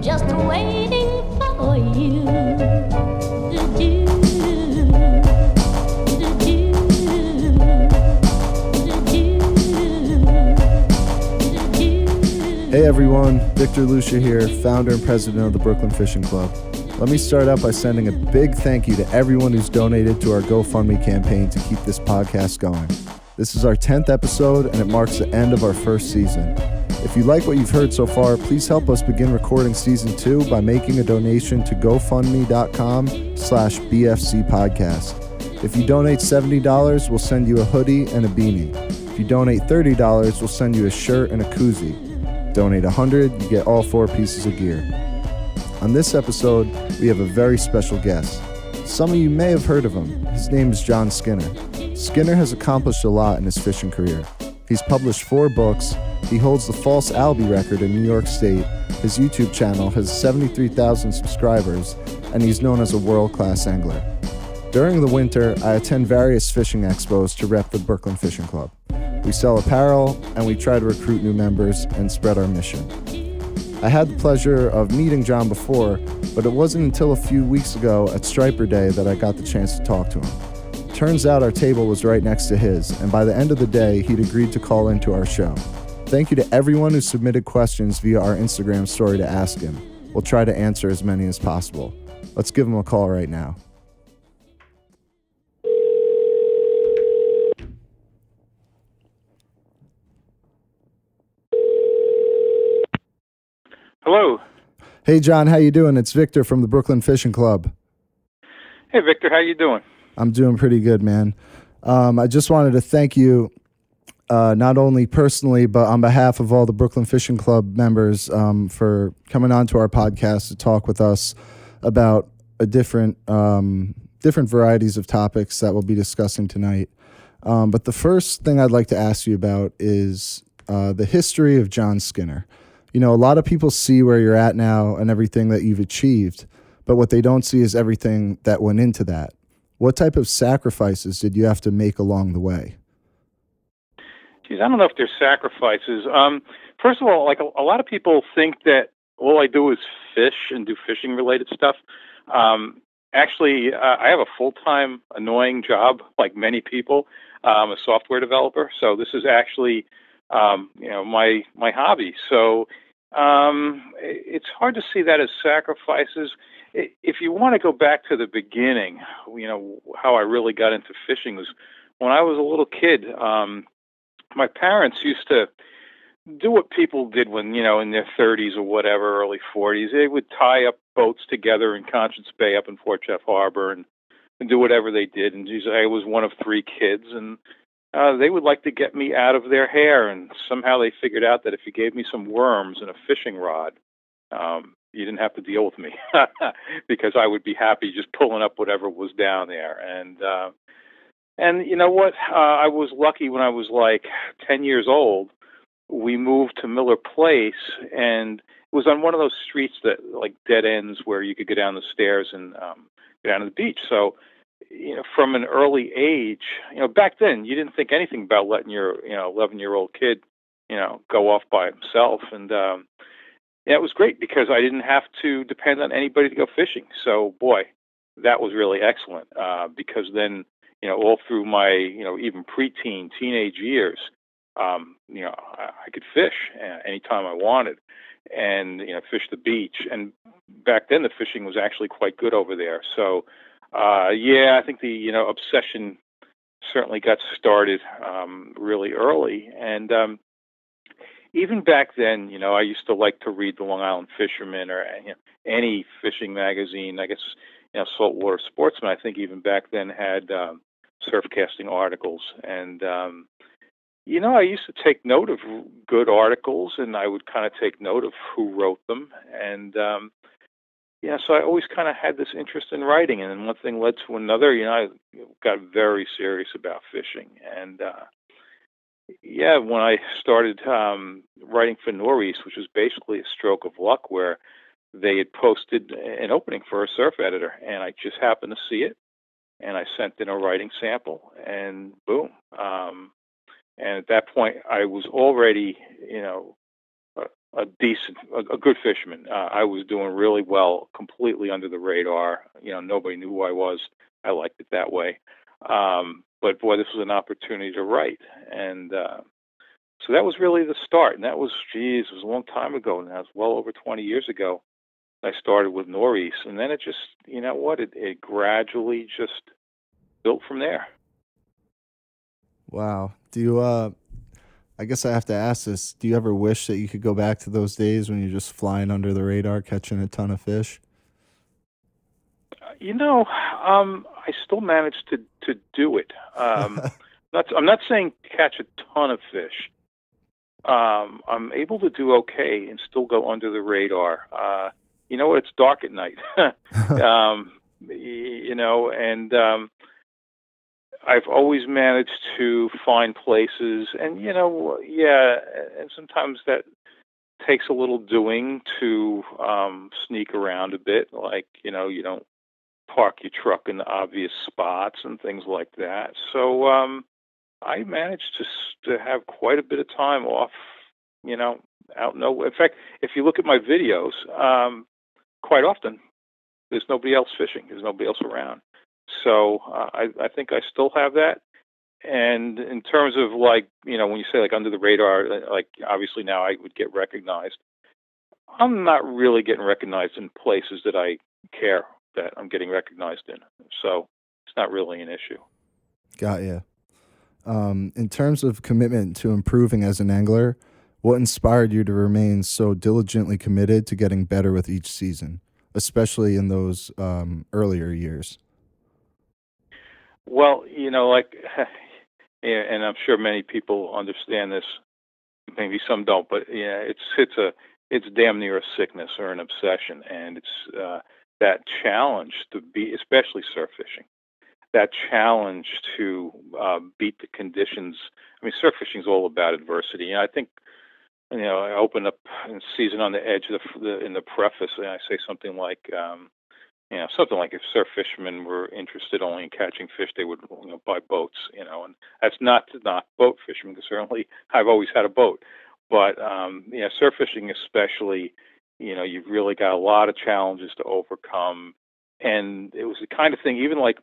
just waiting for you to do, to do, to do. Hey everyone, Victor Lucia here, founder and president of the Brooklyn Fishing Club. Let me start out by sending a big thank you to everyone who's donated to our GoFundMe campaign to keep this podcast going. This is our 10th episode and it marks the end of our first season. If you like what you've heard so far, please help us begin recording season 2 by making a donation to gofundme.com/BFC podcast. If you donate $70, we'll send you a hoodie and a beanie. If you donate $30, we'll send you a shirt and a koozie. Donate $100, you get all 4 pieces of gear. On this episode, we have a very special guest. Some of you may have heard of him. His name is John Skinner. Skinner has accomplished a lot in his fishing career. He's published 4 books. He holds the false albie record in New York State. His YouTube channel has 73,000 subscribers, and he's known as a world-class angler. During the winter, I attend various fishing expos to rep the Brooklyn Fishing Club. We sell apparel, and we try to recruit new members and spread our mission. I had the pleasure of meeting John before, but it wasn't until a few weeks ago at Striper Day that I got the chance to talk to him. Turns out our table was right next to his, and by the end of the day, he'd agreed to call into our show. Thank you to everyone who submitted questions via our Instagram story to ask him. We'll try to answer as many as possible. Let's give him a call right now. Hello. Hey John, how you doing? It's Victor from the Brooklyn Fishing Club. Hey Victor, how you doing? I'm doing pretty good, man. I just wanted to thank you, not only personally, but on behalf of all the Brooklyn Fishing Club members, for coming on to our podcast to talk with us about a different varieties of topics that we'll be discussing tonight. But the first thing I'd like to ask you about is the history of John Skinner. You know, a lot of people see where you're at now and everything that you've achieved, but what they don't see is everything that went into that. What type of sacrifices did you have to make along the way? Geez, I don't know if there's sacrifices. First of all, like a lot of people think that all I do is fish and do fishing related stuff. Actually, I have a full-time annoying job, like many people. I'm a software developer, so this is actually my hobby. So it's hard to see that as sacrifices. If you want to go back to the beginning, how I really got into fishing was when I was a little kid. My parents used to do what people did when, in their 30s or whatever, early 40s. They would tie up boats together in Conscience Bay up in Fort Jeff Harbor and do whatever they did. And I was one of 3 kids, and they would like to get me out of their hair. And somehow they figured out that if you gave me some worms and a fishing rod, you didn't have to deal with me because I would be happy just pulling up whatever was down there. And you know what? I was lucky when I was like 10 years old. We moved to Miller Place, and it was on one of those streets that like dead ends where you could go down the stairs and go down to the beach. So, from an early age, back then you didn't think anything about letting your 11-year-old kid, go off by himself. And it was great because I didn't have to depend on anybody to go fishing. So, boy, that was really excellent because then, all through my, even preteen, teenage years, I could fish anytime I wanted and, fish the beach. And back then the fishing was actually quite good over there. So, I think the, obsession certainly got started really early. And even back then, I used to like to read the Long Island Fisherman or any fishing magazine. I guess, Saltwater Sportsman, I think even back then had surf casting articles. And, I used to take note of good articles, and I would kind of take note of who wrote them. And, so I always kind of had this interest in writing. And then one thing led to another. I got very serious about fishing. And, when I started writing for Northeast, which was basically a stroke of luck where they had posted an opening for a surf editor, and I just happened to see it, and I sent in a writing sample, and boom. And at that point, I was already, a good fisherman. I was doing really well, completely under the radar. Nobody knew who I was. I liked it that way. But boy, this was an opportunity to write, and so that was really the start. And that was, geez, it was a long time ago. Now it's well over 20 years ago. I started with Norris, and then it just, it gradually just built from there. Wow. Do you I guess I have to ask this. Do you ever wish that you could go back to those days when you're just flying under the radar, catching a ton of fish? I still managed to do it. I'm not saying catch a ton of fish. I'm able to do okay and still go under the radar. It's dark at night. And I've always managed to find places, and and sometimes that takes a little doing to sneak around a bit. Like, you don't park your truck in the obvious spots and things like that. So I managed to have quite a bit of time off, out nowhere. In fact, if you look at my videos, quite often there's nobody else fishing. There's nobody else around. So I think I still have that. And in terms of when you say like under the radar, like obviously now I would get recognized. I'm not really getting recognized in places that I care that I'm getting recognized in. So it's not really an issue. Got you. In terms of commitment to improving as an angler, what inspired you to remain so diligently committed to getting better with each season, especially in those earlier years? Well, and I'm sure many people understand this. Maybe some don't, but yeah, it's damn near a sickness or an obsession, and it's that challenge to be, especially surf fishing, that challenge to beat the conditions. I mean, surf fishing is all about adversity, and I think I open up in Season on the Edge in the preface, and I say something like. Something like if surf fishermen were interested only in catching fish, they would buy boats, and that's not to knock boat fishermen, because certainly I've always had a boat. But, surf fishing especially, you've really got a lot of challenges to overcome. And it was the kind of thing, even like,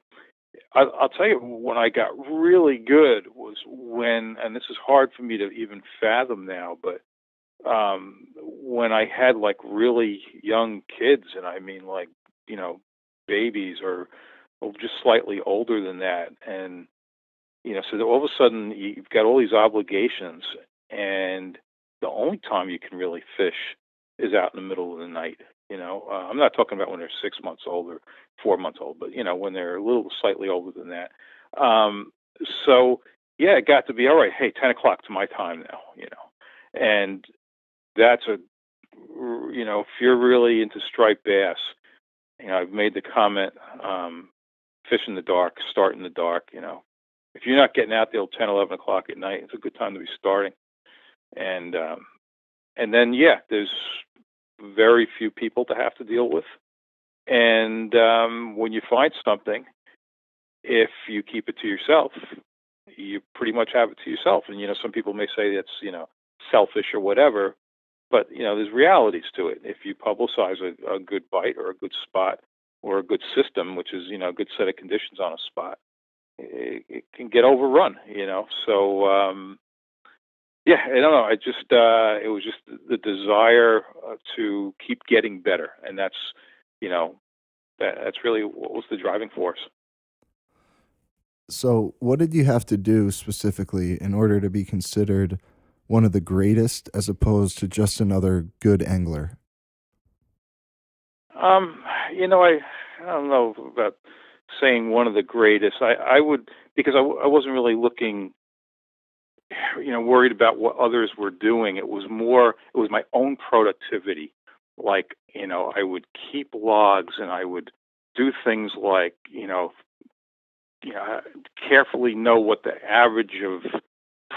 I'll tell you, when I got really good was when, and this is hard for me to even fathom now, but when I had like really young kids, and I mean like, babies or just slightly older than that. And, so that all of a sudden you've got all these obligations, and the only time you can really fish is out in the middle of the night. I'm not talking about when they're 6 months old or 4 months old, but, when they're a little slightly older than that. So, yeah, it got to be, all right, hey, 10 o'clock to my time now, and that's if you're really into striped bass, I've made the comment, fish in the dark, start in the dark. If you're not getting out there till 10, 11 o'clock at night, it's a good time to be starting. And then, there's very few people to have to deal with. And when you find something, if you keep it to yourself, you pretty much have it to yourself. And, some people may say that's, selfish or whatever. But, there's realities to it. If you publicize a good bite or a good spot or a good system, which is, a good set of conditions on a spot, it can get overrun, So, I don't know. It was just the desire to keep getting better. And that's, that's really what was the driving force. So, what did you have to do specifically in order to be considered one of the greatest as opposed to just another good angler? I don't know about saying one of the greatest. I would, because I wasn't really looking, worried about what others were doing. It was my own productivity. Like, I would keep logs, and I would do things like, carefully know what the average of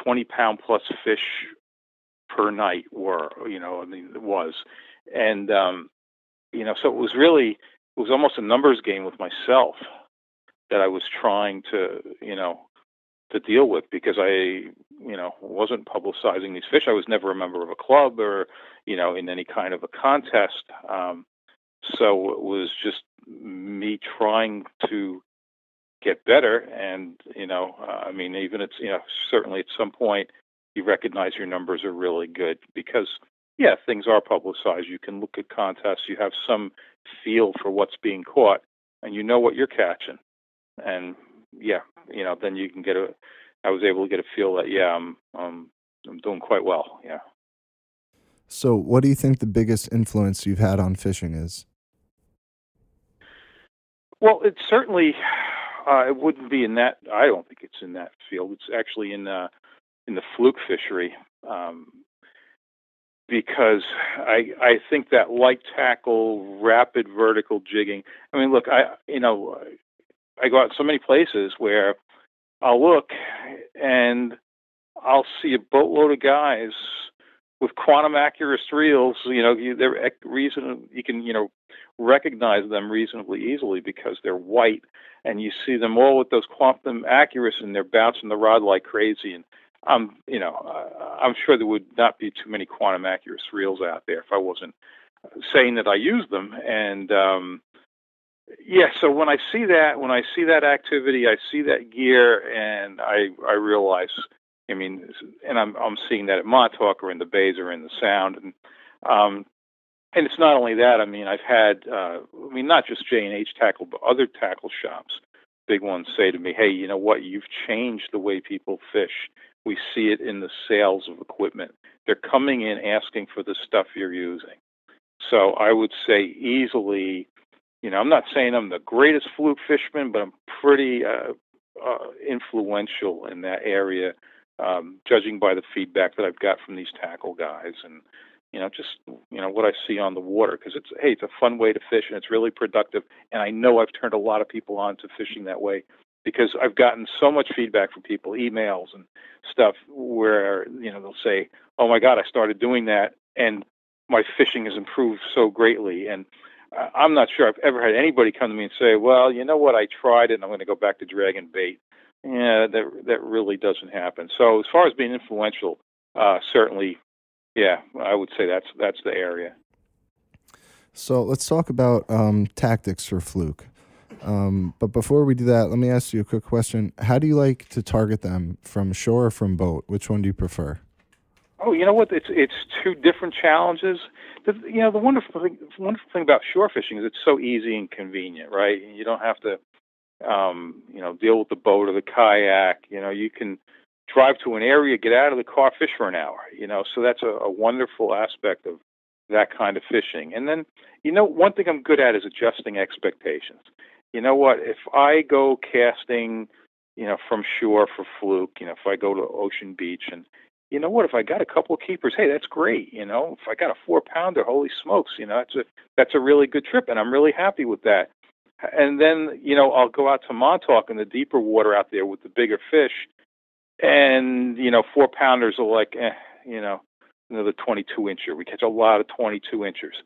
20-pound plus fish per night were, it was. And, so it was almost a numbers game with myself that I was trying to, to deal with because I, wasn't publicizing these fish. I was never a member of a club or, in any kind of a contest. So it was just me trying to get better. And, even it's, certainly at some point you recognize your numbers are really good because, yeah, things are publicized. You can look at contests. You have some feel for what's being caught and you know what you're catching. And yeah, then you can I was able to get a feel that, yeah, I'm doing quite well. Yeah. So, what do you think the biggest influence you've had on fishing is? Well, it's certainly, it wouldn't be in that, I don't think it's in that field. It's actually in the fluke fishery. Because I think that light tackle, rapid vertical jigging. I mean, look, I go out so many places where I'll look and I'll see a boatload of guys with quantum accurate reels. They're you can recognize them reasonably easily because they're white, and you see them all with those quantum accuracy, and they're bouncing the rod like crazy. And I'm sure there would not be too many quantum accurate reels out there if I wasn't saying that I use them. And yeah, so when I see that activity, I see that gear, and I realize, and I'm seeing that at Montauk or in the bays or in the Sound, and it's not only that. I've had, not just J&H Tackle, but other tackle shops, big ones, say to me, "Hey, you know what? You've changed the way people fish. We see it in the sales of equipment. They're coming in asking for the stuff you're using." So I would say easily. I'm not saying I'm the greatest fluke fisherman, but I'm pretty influential in that area, judging by the feedback that I've got from these tackle guys and, just, what I see on the water. Because it's a fun way to fish, and it's really productive. And I know I've turned a lot of people on to fishing that way because I've gotten so much feedback from people, emails and stuff, where, they'll say, "Oh, my God, I started doing that, and my fishing has improved so greatly." And I'm not sure I've ever had anybody come to me and say, "Well, you know what, I tried it and I'm going to go back to dragging bait." Yeah, that really doesn't happen. So as far as being influential, certainly, yeah, I would say that's the area. So let's talk about tactics for fluke. But before we do that, let me ask you a quick question. How do you like to target them, from shore or from boat? Which one do you prefer? Oh, you know what? It's two different challenges. The wonderful thing about shore fishing is it's so easy and convenient, right? You don't have to, deal with the boat or the kayak. You can drive to an area, get out of the car, fish for an hour. So that's a wonderful aspect of that kind of fishing. And then, one thing I'm good at is adjusting expectations. You know what? If I go casting, from shore for fluke, if I go to Ocean Beach and you know what? If I got a couple of keepers, hey, that's great. If I got a 4-pounder, holy smokes, that's a really good trip, and I'm really happy with that. And then, I'll go out to Montauk in the deeper water out there with the bigger fish, and 4-pounders are like, the 22-incher. We catch a lot of 22-inchers,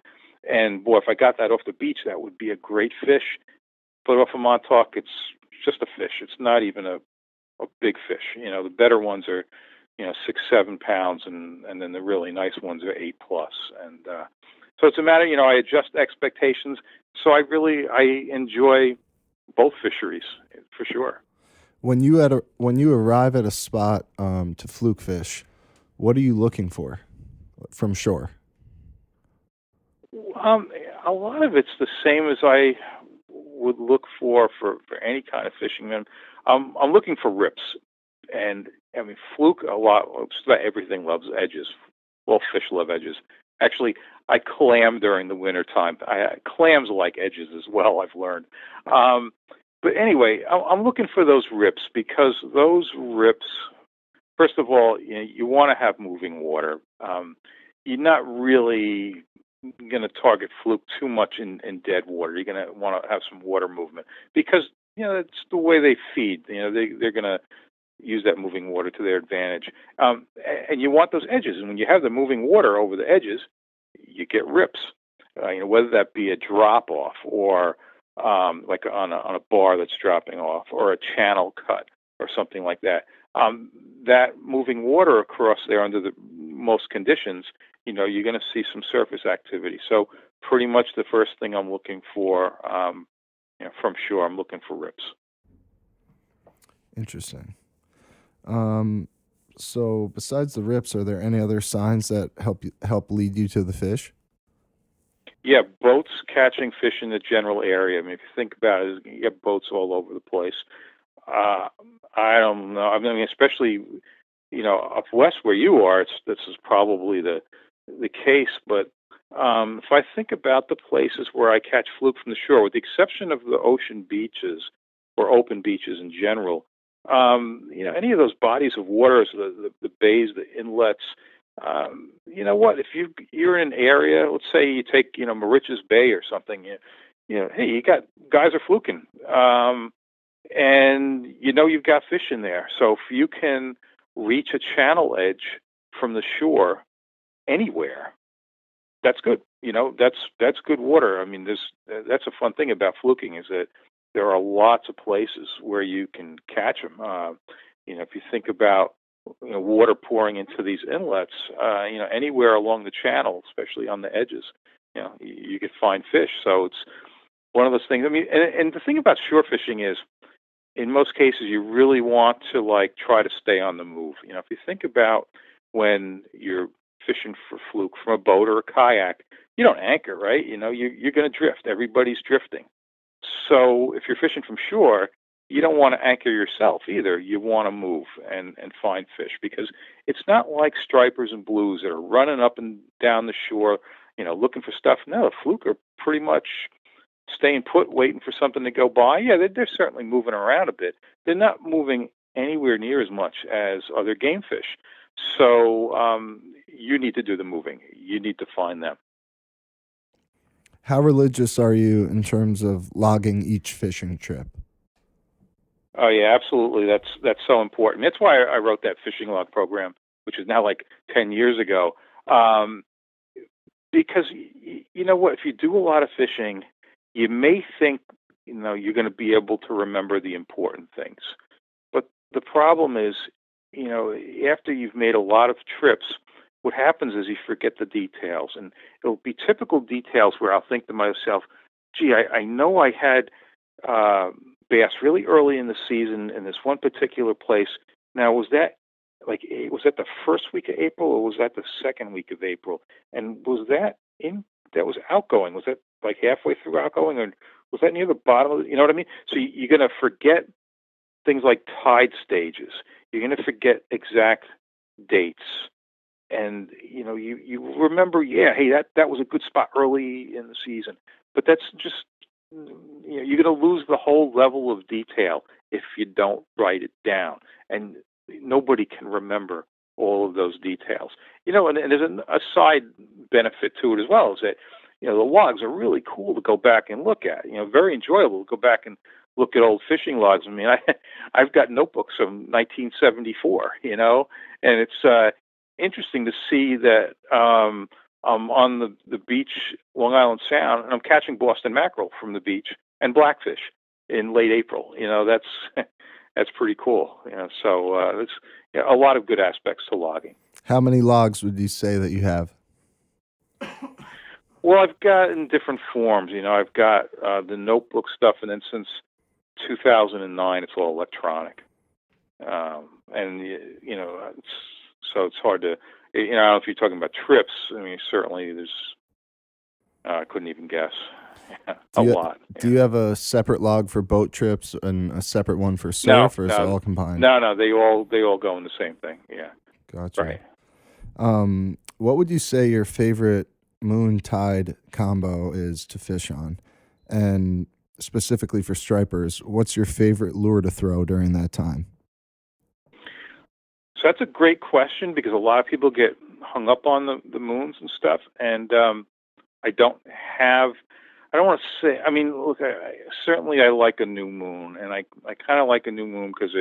and boy, if I got that off the beach, that would be a great fish. But off of Montauk, it's just a fish. It's not even a big fish. The better ones are 6-7 pounds, and then the really nice ones are 8+. And so it's a matter, I adjust expectations. So I enjoy both fisheries for sure. When you arrive at a spot to fluke fish, what are you looking for from shore? A lot of it's the same as I would look for any kind of fishing. And I'm looking for rips. And fluke, a lot, just about everything loves edges. Well, fish love edges. Actually, I clam during the winter time. Clams like edges as well, I've learned. But anyway, I'm looking for those rips because those rips, first of all, you want to have moving water. You're not really going to target fluke too much in dead water. You're going to want to have some water movement because, it's the way they feed. They're going to use that moving water to their advantage. And you want those edges. And when you have the moving water over the edges, you get rips, whether that be a drop off or like on a bar that's dropping off or a channel cut. or something like that. That moving water across there under the most conditions, you're going to see some surface activity. So pretty much the first thing I'm looking for, from shore, I'm looking for rips. Interesting. So besides the rips, are there any other signs that help lead you to the fish? Yeah, boats catching fish in the general area. I mean, if you think about it, you have boats all over the place. Uh, I don't know. I mean, especially up west where you are, this is probably the case. But if I think about the places where I catch fluke from the shore, with the exception of the ocean beaches or open beaches in general, any of those bodies of waters, the bays, the inlets. You know what? If you're in an area, let's say you take Moriches Bay or something, hey, you got guys are fluking. And you've got fish in there. So if you can reach a channel edge from the shore anywhere, that's good. That's good water. I mean, that's a fun thing about fluking is that there are lots of places where you can catch them. If you think about water pouring into these inlets, anywhere along the channel, especially on the edges, you could find fish. So it's one of those things. I mean, and the thing about shore fishing is, in most cases, you really want to try to stay on the move. If you think about when you're fishing for fluke from a boat or a kayak, you don't anchor, right? You're going to drift. Everybody's drifting. So if you're fishing from shore, you don't want to anchor yourself either. You want to move and find fish, because it's not like stripers and blues that are running up and down the shore, looking for stuff. No, fluke are pretty much staying put, waiting for something to go by. Yeah, they're certainly moving around a bit. They're not moving anywhere near as much as other game fish. So you need to do the moving. You need to find them. How religious are you in terms of logging each fishing trip? Oh yeah, absolutely. That's so important. That's why I wrote that fishing log program, which is now like 10 years ago. Because you know what, if you do a lot of fishing, you may think you're going to be able to remember the important things. But the problem is, after you've made a lot of trips, what happens is you forget the details, and it'll be typical details where I'll think to myself, gee, I know I had bass really early in the season in this one particular place. Now, was that the first week of April, or was that the second week of April? And was that was outgoing? Was that like halfway through outgoing, or was that near the bottom of it? You know what I mean? So you're going to forget things like tide stages. You're going to forget exact dates. And, you remember, yeah, hey, that was a good spot early in the season. But that's just, you're going to lose the whole level of detail if you don't write it down. And nobody can remember all of those details. And there's a side benefit to it as well, is that, the logs are really cool to go back and look at. Very enjoyable to go back and look at old fishing logs. I mean, I've got notebooks from 1974, and it's interesting to see that I'm on the beach, Long Island Sound, and I'm catching Boston mackerel from the beach and blackfish in late April. That's pretty cool. So it's a lot of good aspects to logging. How many logs would you say that you have? Well, I've got in different forms. I've got the notebook stuff, and then since 2009, it's all electronic. And so it's hard to. I don't know if you're talking about trips. I mean, certainly there's. I couldn't even guess. A lot. Do you have a separate log for boat trips and a separate one for surf, or is it all combined? No, they all go in the same thing. Yeah. Gotcha. Right. What would you say your favorite moon tide combo is to fish on? And specifically for stripers, what's your favorite lure to throw during that time? So that's a great question, because a lot of people get hung up on the moons and stuff. And I don't want to say, I mean, look, certainly I like a new moon, and I kind of like a new moon because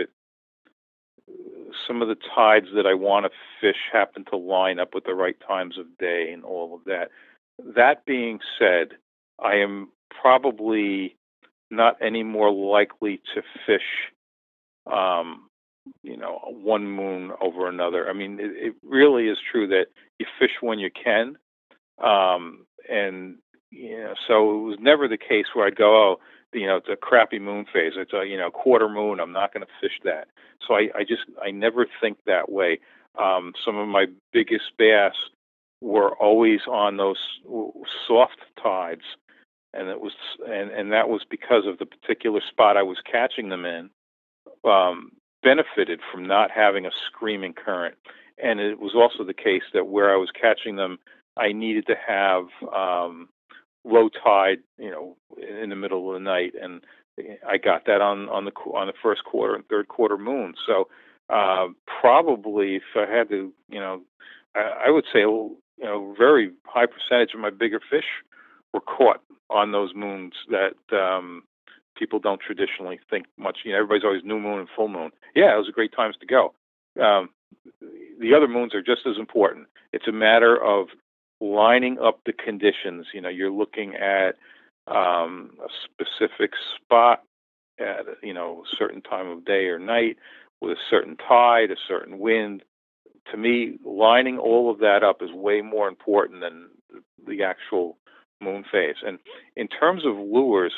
some of the tides that I want to fish happen to line up with the right times of day and all of that. That being said, I am probably not any more likely to fish one moon over another. I mean, it really is true that you fish when you can. And so it was never the case where I'd go, oh, it's a crappy moon phase. It's a quarter moon. I'm not going to fish that. So I never think that way. Some of my biggest bass were always on those soft tides, and that was because of the particular spot I was catching them in. Benefited from not having a screaming current, and it was also the case that where I was catching them, I needed to have low tide, in the middle of the night, and I got that on the first quarter and third quarter moon. So probably, if I had to, I would say, very high percentage of my bigger fish were caught on those moons that people don't traditionally think much. Everybody's always new moon and full moon. Yeah, those are great times to go. The other moons are just as important. It's a matter of lining up the conditions. You're looking at a specific spot at a certain time of day or night with a certain tide, a certain wind. To me, lining all of that up is way more important than the actual moon phase. And in terms of lures,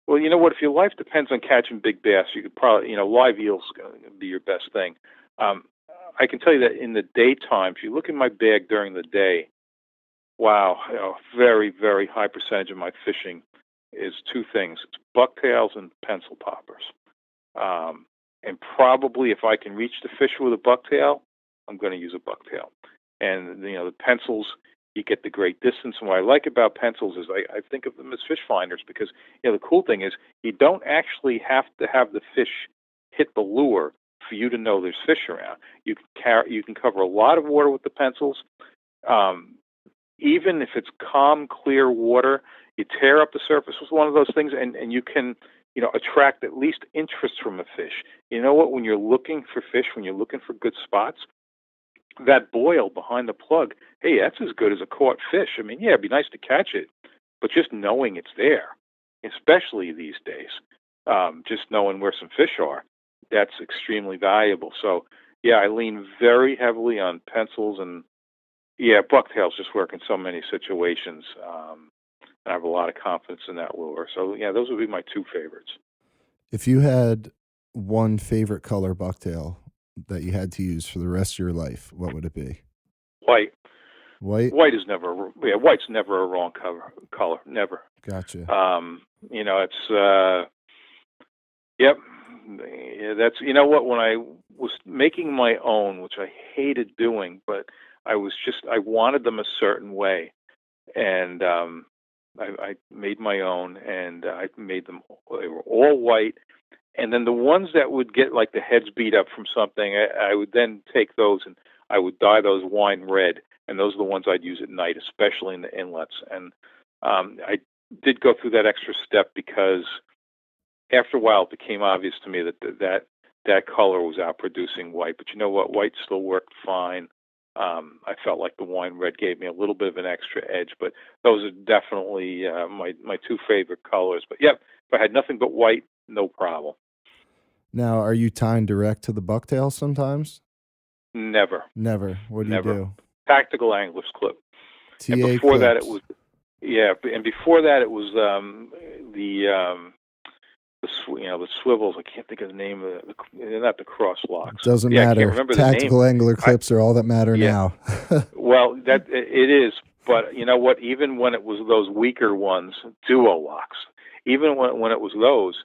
well, you know what? If your life depends on catching big bass, you could probably, live eels going to be your best thing. I can tell you that in the daytime, if you look in my bag during the day, wow, very, very high percentage of my fishing is two things. It's bucktails and pencil poppers. And probably if I can reach the fish with a bucktail, I'm going to use a bucktail. And, the pencils, you get the great distance. And what I like about pencils is I think of them as fish finders because, the cool thing is you don't actually have to have the fish hit the lure for you to know there's fish around. You can cover a lot of water with the pencils. Even if it's calm, clear water, you tear up the surface with one of those things and you can, attract at least interest from a fish. You know what? When you're looking for fish, when you're looking for good spots, that boil behind the plug, hey, that's as good as a caught fish. I mean, yeah, it'd be nice to catch it, but just knowing it's there, especially these days, just knowing where some fish are, that's extremely valuable. So, yeah, I lean very heavily on pencils and, yeah, bucktails just work in so many situations. I have a lot of confidence in that lure. So, yeah, those would be my two favorites. If you had one favorite color bucktail that you had to use for the rest of your life, what would it be? White. White? White's never a wrong color. Never. Gotcha. It's, yep. That's, what, when I was making my own, which I hated doing, but I wanted them a certain way. And, I made my own, and I made them. They were all white, and then the ones that would get like the heads beat up from something, I would then take those and I would dye those wine red, and those are the ones I'd use at night, especially in the inlets. And I did go through that extra step because after a while it became obvious to me that color was outproducing white. But you know what? White still worked fine. I felt like the wine red gave me a little bit of an extra edge, but those are definitely my two favorite colors. But yep, if I had nothing but white, no problem. Now, are you tying direct to the bucktail sometimes? Never. What do you do? Tactical angler's clip. TA and before clips. that it was and before that it was the swivels. I can't think of the name of it. Not the cross locks. Doesn't I matter. can't remember Tactical the name. angler clips are all that matter now. Well, that it is, but you know what? Even when it was those weaker ones, duo locks. Even when it was those,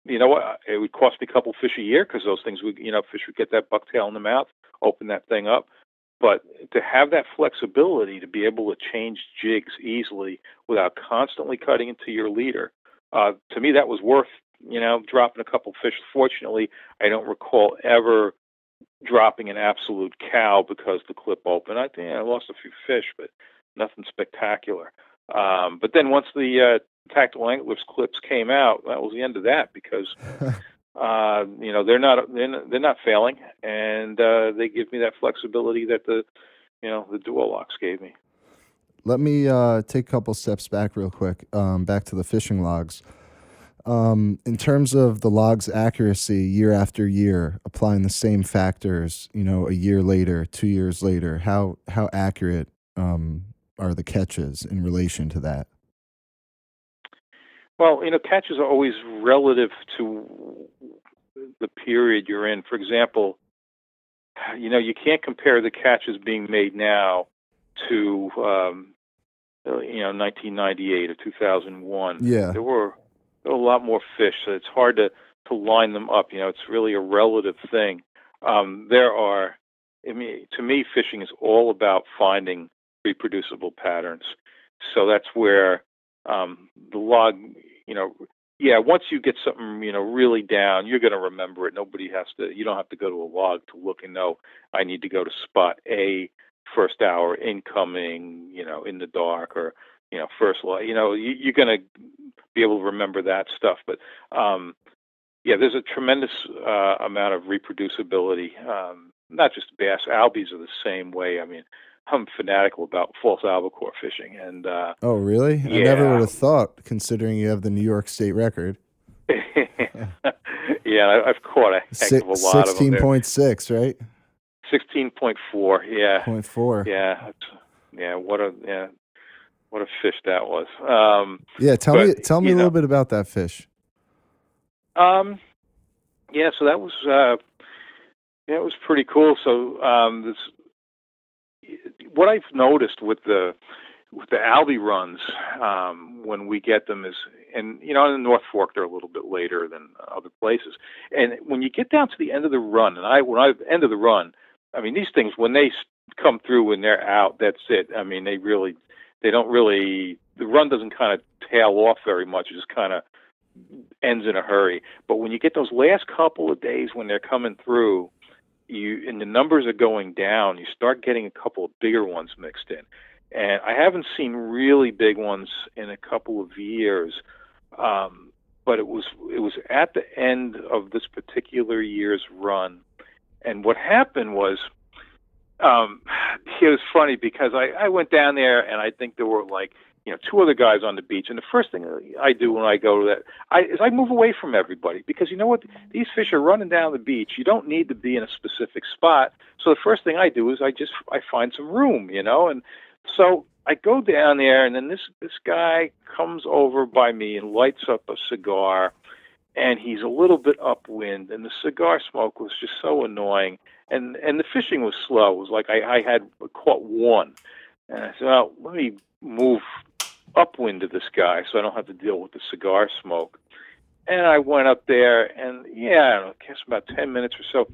you know what? It would cost me a couple fish a year because those things would, fish would get that bucktail in the mouth, open that thing up. But to have that flexibility to be able to change jigs easily without constantly cutting into your leader, to me that was worth, dropping a couple fish. Fortunately, I don't recall ever dropping an absolute cow because the clip opened. I think I lost a few fish, but nothing spectacular. But then once the tactical angler's clips came out, that was the end of that because they're not failing, and they give me that flexibility that the dual locks gave me. Let me take a couple steps back real quick. Back to the fishing logs. In terms of the log's accuracy year after year, applying the same factors, a year later, 2 years later, how accurate are the catches in relation to that? Well, catches are always relative to the period you're in. For example, you can't compare the catches being made now to 1998 or 2001. Yeah. There were a lot more fish, so it's hard to line them up. It's really a relative thing. To me, fishing is all about finding reproducible patterns. So that's where the log, once you get something, really down, you're going to remember it. You don't have to go to a log to look and know, I need to go to spot A, first hour incoming, in the dark, or, first light. You're going to be able to remember that stuff. But, there's a tremendous amount of reproducibility. Not just bass, albies are the same way. I mean, I'm fanatical about false albacore fishing, and oh, really? Yeah. I never would have thought, considering you have the New York State record. Yeah, I've caught a heck of a lot of them. 16.6, right? 16.4. Yeah. 0.4. Yeah. What a fish that was. Tell me a little bit about that fish. So that was it was pretty cool. So what I've noticed with the albie runs when we get them is, and in the North Fork they're a little bit later than other places. And when you get down to the end of the run, end of the run, I mean, these things, when they come through and they're out, that's it. I mean, they don't really, the run doesn't kind of tail off very much. It just kind of ends in a hurry. But when you get those last couple of days when they're coming through, and the numbers are going down, you start getting a couple of bigger ones mixed in. And I haven't seen really big ones in a couple of years, but it was at the end of this particular year's run. And what happened was, it was funny because I went down there, and I think there were two other guys on the beach. And the first thing I do when I go to that is I move away from everybody, because you know what? These fish are running down the beach. You don't need to be in a specific spot. So the first thing I do is I find some room, and so I go down there, and then this guy comes over by me and lights up a cigar, and he's a little bit upwind, and the cigar smoke was just so annoying, and the fishing was slow. It was like I had caught one, and I said, well, let me move upwind to this guy so I don't have to deal with the cigar smoke. And I went up there, and I guess about 10 minutes or so,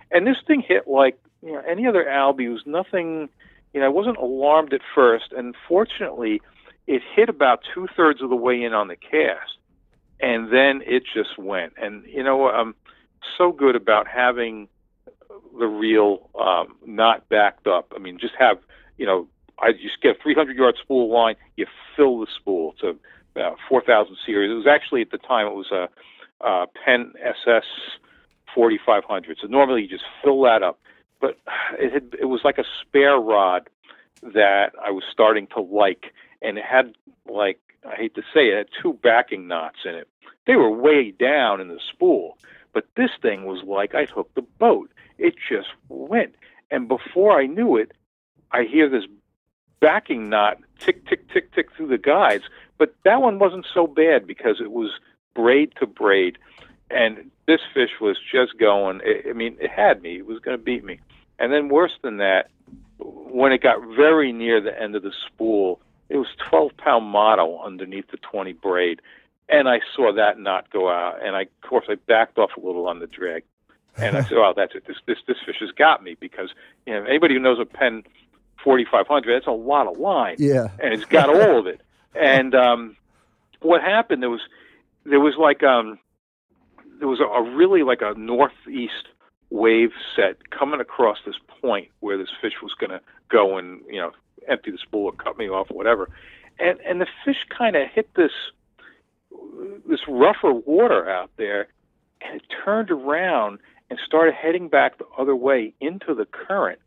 and this thing hit like any other albie. It was nothing. I wasn't alarmed at first, and fortunately, it hit about 2/3 of the way in on the cast, and then it just went. And I'm so good about having the reel not backed up. I mean, just have I just get a 300-yard spool line. You fill the spool to about 4,000 series. It was actually, at the time, it was a Penn SS 4500. So normally you just fill that up. But it was like a spare rod that I was starting to like, and it had, I hate to say it had 2 backing knots in it. They were way down in the spool, but this thing was like I'd hooked the boat. It just went, and before I knew it, I hear this backing knot tick, tick, tick, tick through the guides. But that one wasn't so bad because it was braid to braid, and this fish was just going. It had me. It was going to beat me. And then worse than that, when it got very near the end of the spool, it was 12-pound motto underneath the 20 braid, and I saw that knot go out, and of course I backed off a little on the drag, and I said, "Oh, that's it. This fish has got me," because anybody who knows a Penn 4500, that's a lot of line, and it's got all of it. And what happened? There was a really like a northeast wave set coming across this point where this fish was going to go and empty the spool or cut me off or whatever, and the fish kind of hit this rougher water out there, and it turned around and started heading back the other way into the current.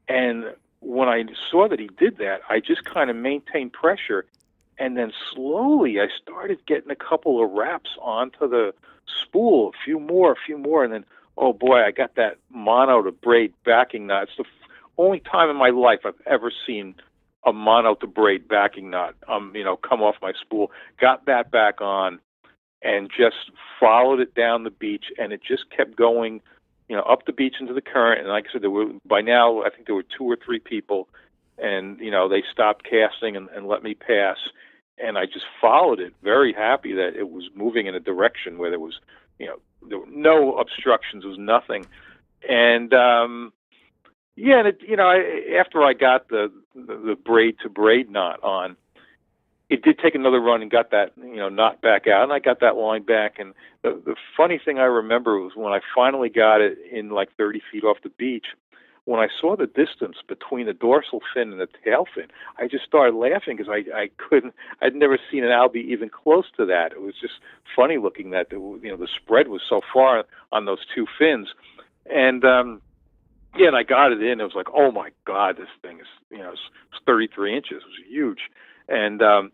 And when I saw that he did that, I just kind of maintained pressure, And then slowly I started getting a couple of wraps onto the spool, a few more, and then, oh boy, I got that mono to braid backing knot. It's the only time in my life I've ever seen a mono to braid backing knot, come off my spool. Got that back on and just followed it down the beach, and it just kept going, up the beach into the current. And like I said, by now I think there were 2 or 3 people, and they stopped casting and let me pass, and I just followed it, very happy that it was moving in a direction where there was, there were no obstructions, there was nothing, and yeah, and after I got the braid to braid knot on, it did take another run and got that knot back out, and I got that line back. And the funny thing I remember was when I finally got it in like 30 feet off the beach. When I saw the distance between the dorsal fin and the tail fin, I just started laughing because I couldn't. I'd never seen an albie even close to that. It was just funny looking that the spread was so far on those 2 fins, and yeah, and I got it in. It was like, oh my God, this thing is it's 33 inches. It was huge, and a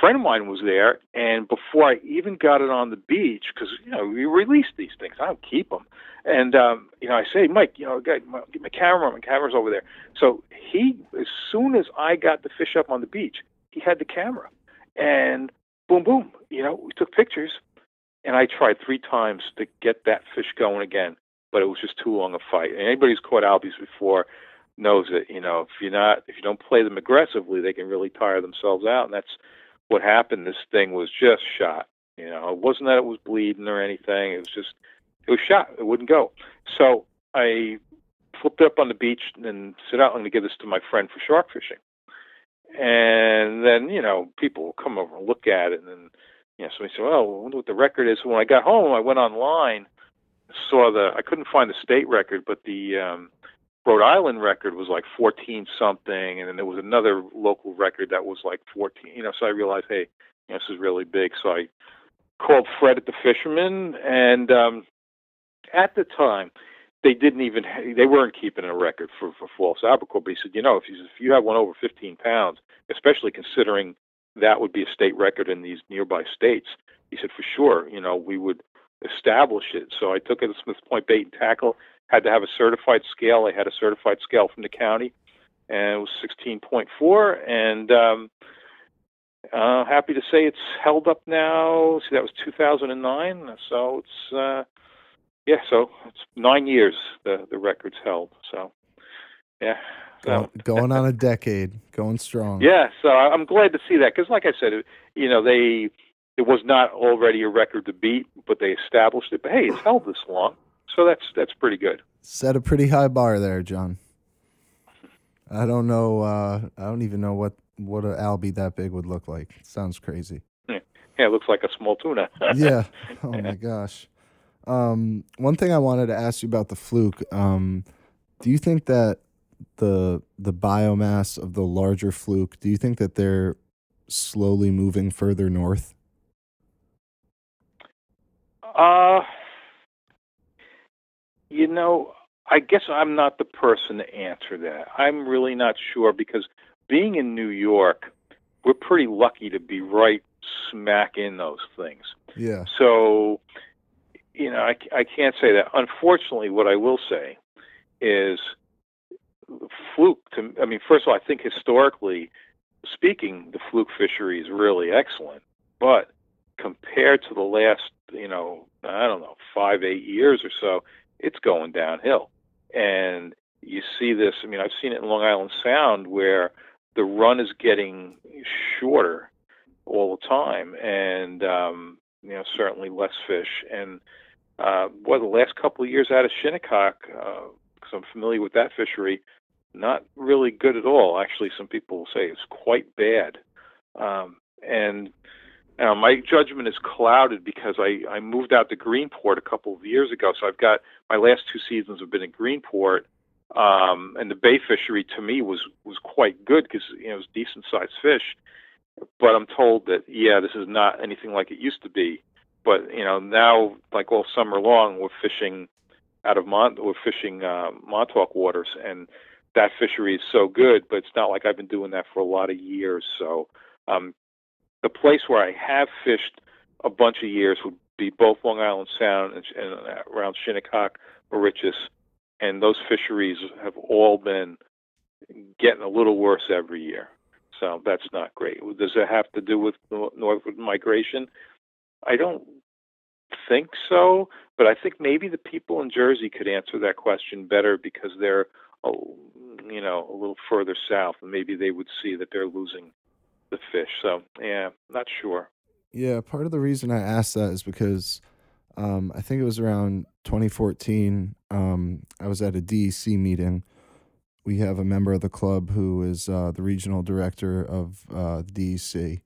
friend of mine was there, and before I even got it on the beach, because we release these things, I don't keep them, and I say, Mike, get my camera. My camera's over there. So as soon as I got the fish up on the beach, he had the camera, and boom, boom, we took pictures, and I tried 3 times to get that fish going again, but it was just too long a fight. And anybody who's caught albies before knows that if you don't play them aggressively, they can really tire themselves out, and that's what happened. This thing was just shot. It wasn't that it was bleeding or anything. It was shot. It wouldn't go. So I flipped it up on the beach and said, I'm going to give this to my friend for shark fishing. And then, people will come over and look at it. And then, somebody said, well, I wonder what the record is. So when I got home, I went online, I couldn't find the state record, but the Rhode Island record was like 14 something, and then there was another local record that was like 14. So I realized, hey, this is really big. So I called Fred at the Fisherman, and at the time they weren't keeping a record for false albacore. But he said, if you have one over 15 pounds, especially considering that would be a state record in these nearby states, he said for sure, we would establish it. So I took it to Smith's Point Bait and Tackle. Had to have a certified scale. I had a certified scale from the county, and it was 16.4. And happy to say it's held up now. See, that was 2009. So it's so it's 9 years the record's held. So yeah, going on a decade, going strong. Yeah, so I'm glad to see that because, like I said, it was not already a record to beat, but they established it. But hey, it's held this long. So that's pretty good. Set a pretty high bar there, John. I don't know. I don't even know what an albie that big would look like. Sounds crazy. Yeah, it looks like a small tuna. Yeah. Oh my gosh. One thing I wanted to ask you about the fluke. Do you think that the biomass of the larger fluke? Do you think that they're slowly moving further north? I guess I'm not the person to answer that. I'm really not sure because being in New York, we're pretty lucky to be right smack in those things. Yeah. So, I can't say that. Unfortunately, what I will say is fluke. First of all, I think historically speaking, the fluke fishery is really excellent. But compared to the last, 5-8 years or so, it's going downhill. And you see this, I've seen it in Long Island Sound where the run is getting shorter all the time and, certainly less fish. And, the last couple of years out of Shinnecock, because I'm familiar with that fishery, not really good at all. Actually, some people say it's quite bad. And my judgment is clouded because I moved out to Greenport a couple of years ago. So I've got my last 2 seasons have been in Greenport. And the bay fishery to me was quite good because, it was decent sized fish. But I'm told that, this is not anything like it used to be. But, now, like all summer long, we're fishing Montauk waters, and that fishery is so good, but it's not like I've been doing that for a lot of years. So the place where I have fished a bunch of years would be both Long Island Sound and around Shinnecock, Mauritius, and those fisheries have all been getting a little worse every year. So that's not great. Does it have to do with northward migration? I don't think so, but I think maybe the people in Jersey could answer that question better because they're, a little further south, and maybe they would see that they're losing the fish. So, yeah, not sure. Yeah, part of the reason I asked that is because I think it was around 2014. I was at a DEC meeting. We have a member of the club who is the regional director of DEC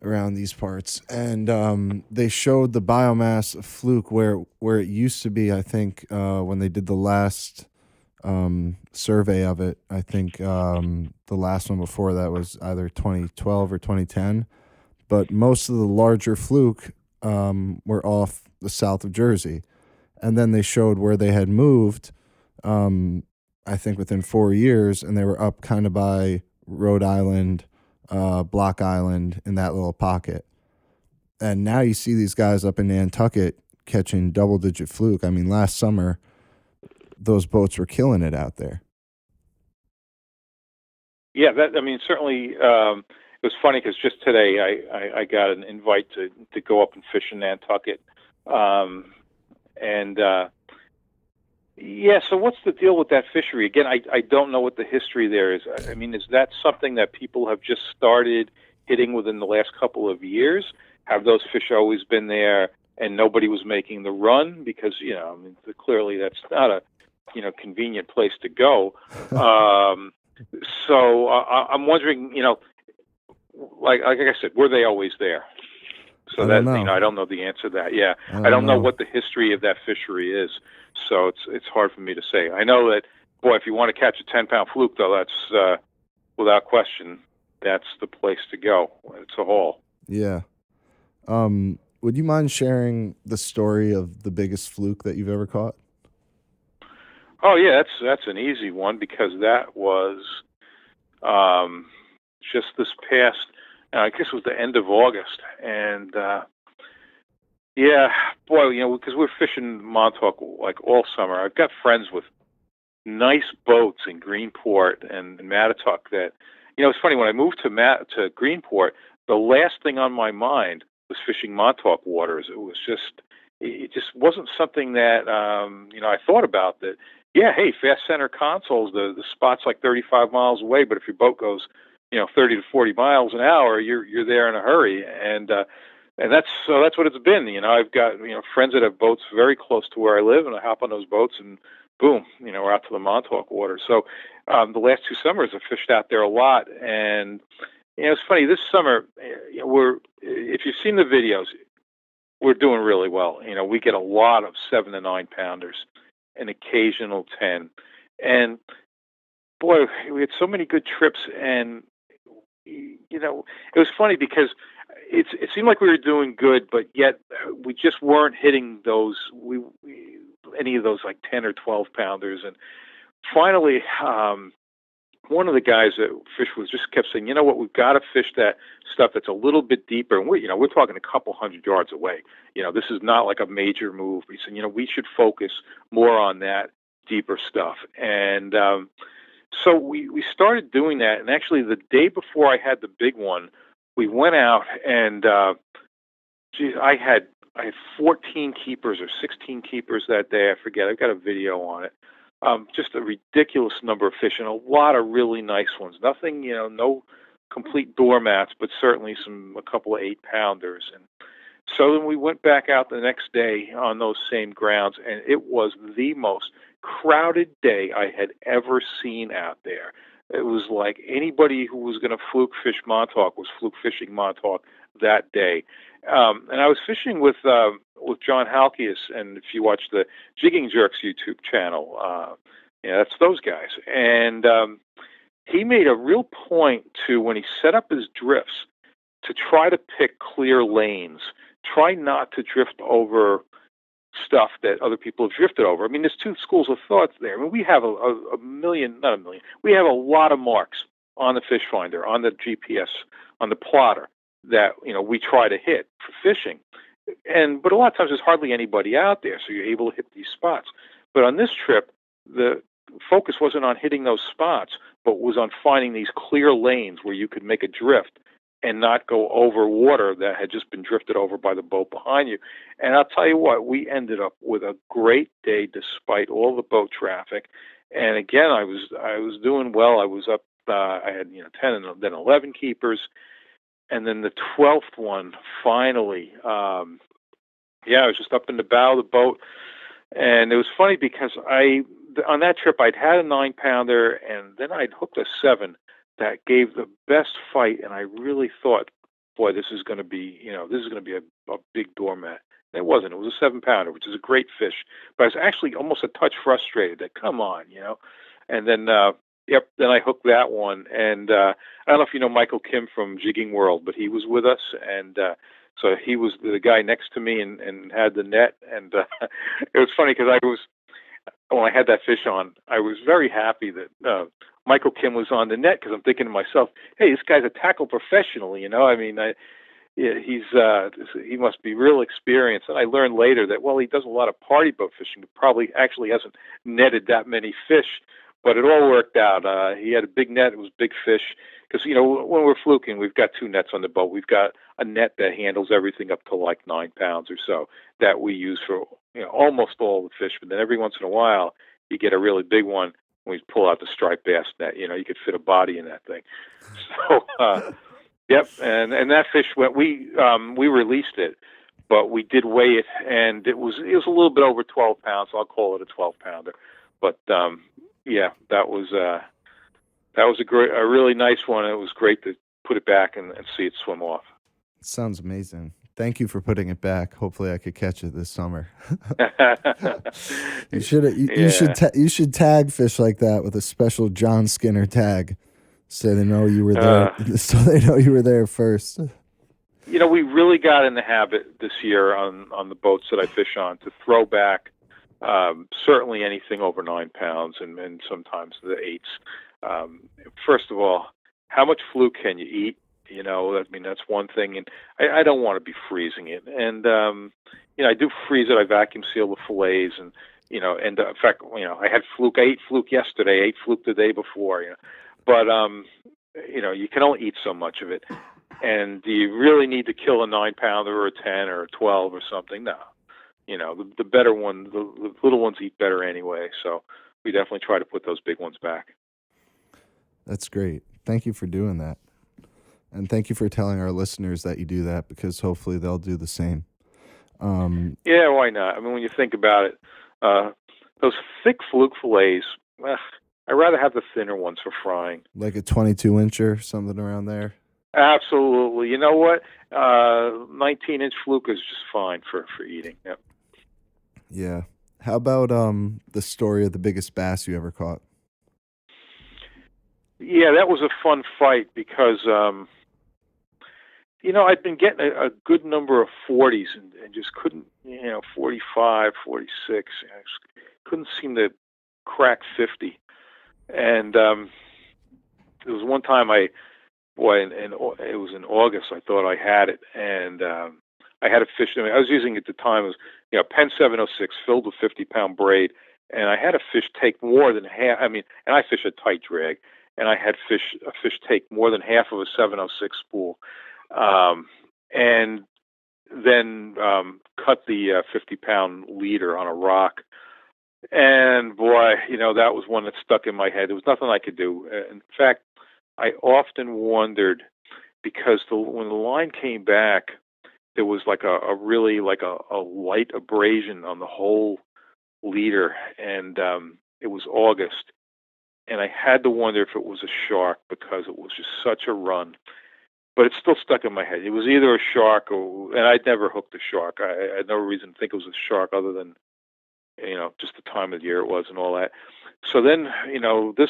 around these parts, and they showed the biomass of fluke where it used to be. I think when they did the last survey of it, I think the last one before that was either 2012 or 2010. But most of the larger fluke were off the south of Jersey, and then they showed where they had moved. I think within 4 years, and they were up kind of by Rhode Island, Block Island, in that little pocket. And now you see these guys up in Nantucket catching double-digit fluke. I mean, last summer, those boats were killing it out there. Yeah, certainly. It was funny because just today I got an invite to go up and fish in Nantucket, yeah. So what's the deal with that fishery? Again, I don't know what the history there is. I mean, is that something that people have just started hitting within the last couple of years? Have those fish always been there and nobody was making the run? Because, clearly that's not a, convenient place to go. So I'm wondering, like I said, were they always there? So I don't know. I don't know the answer to that. Yeah, I don't know know what the history of that fishery is. So it's hard for me to say. I know that, boy, if you want to catch a 10-pound fluke, though, that's without question, that's the place to go. It's a haul. Yeah. Would you mind sharing the story of the biggest fluke that you've ever caught? Oh yeah, that's an easy one because that was just this past. I guess it was the end of August, and yeah, boy, because we're fishing Montauk like all summer. I've got friends with nice boats in Greenport and Mattatuck that, it's funny, when I moved to Greenport, the last thing on my mind was fishing Montauk waters. It just wasn't something that, I thought about that. Yeah, hey, fast center consoles, the spot's like 35 miles away, but if your boat goes, 30 to 40 miles an hour, you're there in a hurry. And that's what it's been. I've got, friends that have boats very close to where I live, and I hop on those boats and boom, we're out to the Montauk water. So the last 2 summers I fished out there a lot. And, it's funny, this summer, if you've seen the videos, we're doing really well. We get a lot of 7 to 9 pounders, an occasional 10. And boy, we had so many good trips, and it was funny because it seemed like we were doing good, but yet we just weren't hitting those any of those like 10 or 12 pounders. And finally, one of the guys that fished with just kept saying, "You know what? We've got to fish that stuff that's a little bit deeper." And we're talking a couple hundred yards away. This is not like a major move. He said, we should focus more on that deeper stuff. And so we started doing that. And actually, the day before I had the big one, we went out and I had 14 keepers or 16 keepers that day. I forget. I've got a video on it. Just a ridiculous number of fish and a lot of really nice ones. Nothing, no complete doormats, but certainly a couple of 8-pounders. And so then we went back out the next day on those same grounds, and it was the most crowded day I had ever seen out there. It was like anybody who was going to fluke fish Montauk was fluke fishing Montauk that day. And I was fishing with John Halkias, and if you watch the Jigging Jerks YouTube channel, that's those guys. And he made a real point to, when he set up his drifts, to try to pick clear lanes. Try not to drift over stuff that other people have drifted over. I mean, there's 2 schools of thought there. I mean, we have a million, not a million, we have a lot of marks on the fish finder, on the GPS, on the plotter. that we try to hit for fishing. But a lot of times there's hardly anybody out there, so you're able to hit these spots. But on this trip, the focus wasn't on hitting those spots, but was on finding these clear lanes where you could make a drift and not go over water that had just been drifted over by the boat behind you. And I'll tell you what, we ended up with a great day despite all the boat traffic. And again, I was doing well. I was up. I had 10 and then 11 keepers, and then the 12th one finally. I was just up in the bow of the boat, and it was funny because on that trip I'd had a 9-pounder, and then I'd hooked a 7 that gave the best fight, and I really thought, boy, this is going to be a big doormat. And it wasn't. It was a 7-pounder, which is a great fish, but I was actually almost a touch frustrated that, come on, and then. Then I hooked that one, and I don't know if you know Michael Kim from Jigging World, but he was with us, and so he was the guy next to me and had the net, and it was funny because when I had that fish on, I was very happy that Michael Kim was on the net, because I'm thinking to myself, hey, this guy's a tackle professional, I mean, he must be real experienced. And I learned later that, well, he does a lot of party boat fishing, but probably actually hasn't netted that many fish. But it all worked out. He had a big net. It was big fish. Because, when we're fluking, we've got 2 nets on the boat. We've got a net that handles everything up to like 9 pounds or so that we use for almost all the fish. But then every once in a while, you get a really big one. When we pull out the striped bass net, you could fit a body in that thing. So, yep. And that fish, we released it, but we did weigh it, and it was a little bit over 12 pounds. So I'll call it a 12-pounder. But yeah, that was a really nice one. It was great to put it back and see it swim off. Sounds amazing. Thank you for putting it back. Hopefully, I could catch it this summer. You should tag fish like that with a special John Skinner tag, so they know you were there. So they know you were there first. We really got in the habit this year on the boats that I fish on to throw back. Certainly anything over 9 pounds, and sometimes the 8s. First of all, how much fluke can you eat? I mean, that's one thing, and I don't want to be freezing it. And I do freeze it. I vacuum seal the fillets, and in fact, I had fluke. I ate fluke yesterday. I ate fluke the day before. But you can only eat so much of it. And do you really need to kill a 9-pounder or a 10 or a 12 or something? No. The better one, the little ones eat better anyway. So we definitely try to put those big ones back. That's great. Thank you for doing that. And thank you for telling our listeners that you do that, because hopefully they'll do the same. Yeah, why not? I mean, when you think about it, those thick fluke fillets, I'd rather have the thinner ones for frying. Like a 22-incher, something around there? Absolutely. You know what? 19-inch fluke is just fine for eating. Yep. Yeah. How about the story of the biggest bass you ever caught? Yeah, that was a fun fight because, I'd been getting a good number of 40s and just couldn't, 45, 46. I just couldn't seem to crack 50. And there was one time and it was in August, I thought I had it. And I had a fish. I was using at the time, it was, Penn 706 filled with 50-pound braid. And I had a fish take more than half. I mean, and I fish a tight drag. And I had a fish take more than half of a 706 spool. And then cut the 50-pound leader on a rock. And boy, that was one that stuck in my head. There was nothing I could do. In fact, I often wondered, because when the line came back, there was like a really like a light abrasion on the whole leader. And it was August. And I had to wonder if it was a shark, because it was just such a run. But it still stuck in my head. It was either a shark and I'd never hooked a shark. I had no reason to think it was a shark other than, just the time of the year it was and all that. So then, this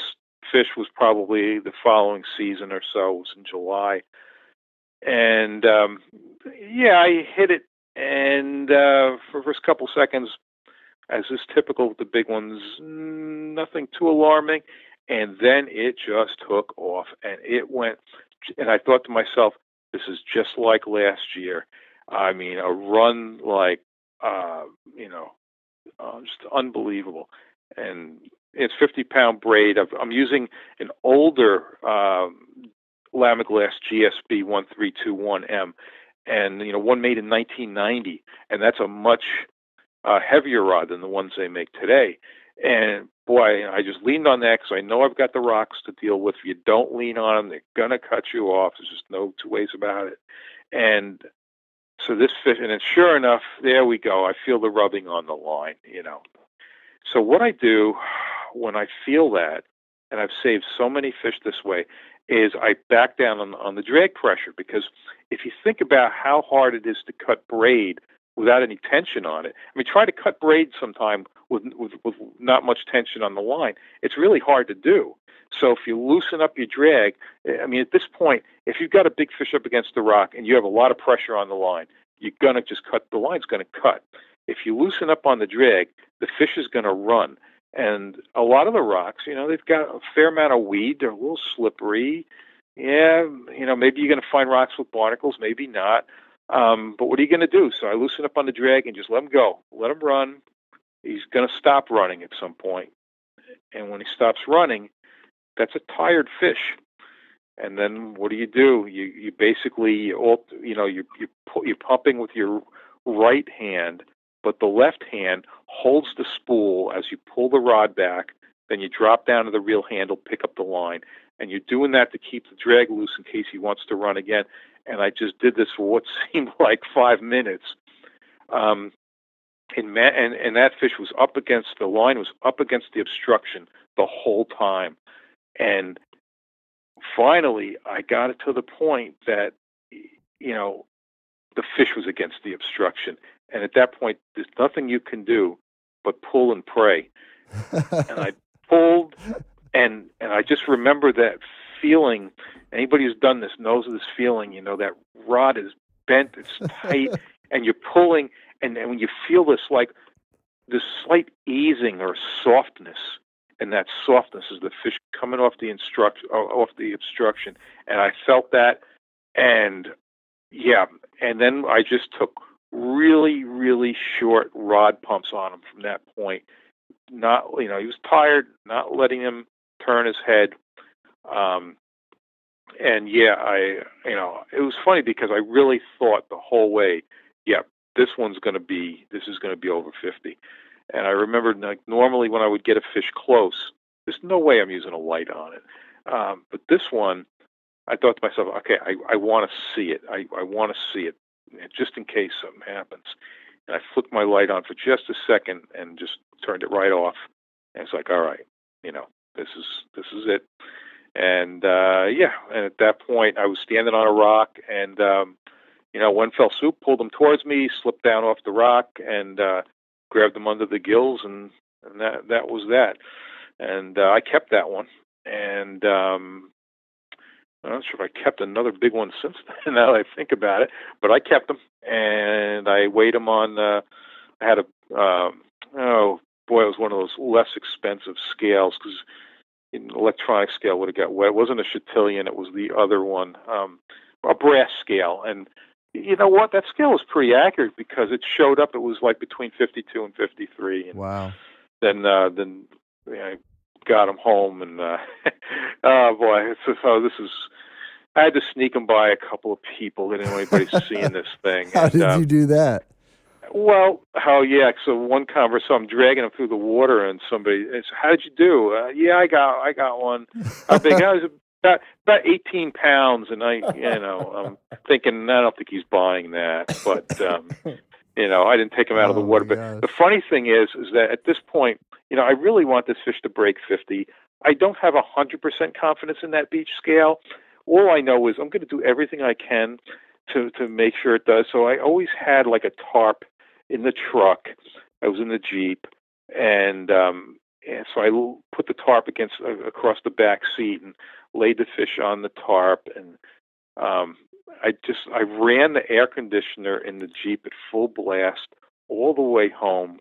fish was probably the following season or so. It was in July. And, I hit it. And for the first couple seconds, as is typical with the big ones, nothing too alarming. And then it just took off, and it went. And I thought to myself, This is just like last year. I mean, a run like, just unbelievable. And it's 50-pound braid. I'm using an older Lamiglass GSB 1321M, and one made in 1990, and that's a much heavier rod than the ones they make today. And boy, I just leaned on that because I know I've got the rocks to deal with. If you don't lean on them, they're gonna cut you off. There's just no two ways about it. And so this fish, and then sure enough, there we go. I feel the rubbing on the line. So what I do when I feel that, and I've saved so many fish this way, is I back down on the drag pressure, because if you think about how hard it is to cut braid without any tension on it, I mean, try to cut braid sometime with not much tension on the line. It's really hard to do. So if you loosen up your drag, I mean, at this point, if you've got a big fish up against the rock and you have a lot of pressure on the line, you're going to just cut, the line's going to cut. If you loosen up on the drag, the fish is going to run. And a lot of the rocks, they've got a fair amount of weed. They're a little slippery. Yeah, maybe you're going to find rocks with barnacles, maybe not. But what are you going to do? So I loosen up on the drag and just let him go. Let him run. He's going to stop running at some point. And when he stops running, that's a tired fish. And then what do? You basically, you're pumping with your right hand, but the left hand holds the spool as you pull the rod back. Then you drop down to the reel handle, pick up the line, and you're doing that to keep the drag loose in case he wants to run again. And I just did this for what seemed like 5 minutes. And that fish was up against the line, was up against the obstruction the whole time. And finally, I got it to the point that, the fish was against the obstruction. And at that point, there's nothing you can do but pull and pray. And I pulled, and I just remember that feeling. Anybody who's done this knows this feeling. That rod is bent, it's tight, and you're pulling, and when you feel this slight easing or softness, and that softness is the fish coming off the obstruction. And I felt that, and and then I just took really, really short rod pumps on him from that point. Not, he was tired, not letting him turn his head. It was funny because I really thought the whole way, this is going to be over 50. And I remembered, normally when I would get a fish close, there's no way I'm using a light on it. But this one, I thought to myself, okay, I want to see it. I want to see it just in case something happens. And I flicked my light on for just a second and just turned it right off. And it's like, all right, this is it. And and at that point, I was standing on a rock, and one fell swoop, pulled him towards me, slipped down off the rock, and grabbed him under the gills, and that was that. And I kept that one, and I'm not sure if I kept another big one since then, now that I think about it, but I kept them, and I weighed them on, I had it was one of those less expensive scales, because an electronic scale would have got wet. It wasn't a Chatillon, it was the other one, a brass scale. And you know what? That scale was pretty accurate because it showed up, it was like between 52 and 53. And wow. Then I got them home, and oh boy, I had to sneak them by a couple of people. Didn't want anybody seeing this thing. How did you do that? Well, so one conversation, I'm dragging them through the water, and somebody said, "How did you do?" I got one. How big? I was about 18 pounds, and I'm thinking, I don't think he's buying that, but I didn't take him out of the water. But the funny thing is that at this point, I really want this fish to break 50. I don't have 100% confidence in that beach scale. All I know is I'm going to do everything I can to make sure it does. So I always had like a tarp in the truck. I was in the Jeep, and so I put the tarp across the back seat and laid the fish on the tarp, and I ran the air conditioner in the Jeep at full blast all the way home.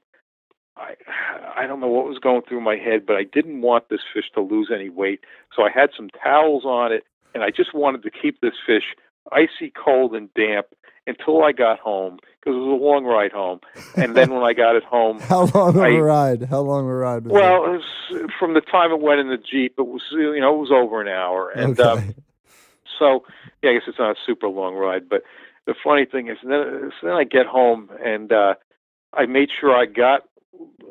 I don't know what was going through my head, but I didn't want this fish to lose any weight. So I had some towels on it, and I just wanted to keep this fish icy cold and damp until I got home, because it was a long ride home. And then when I got it home, How long of a ride? How long of a ride was well, it was, from the time it went in the Jeep, it was, it was over an hour. And Okay. so, yeah, I guess it's not a super long ride. But the funny thing is, then I get home and I made sure I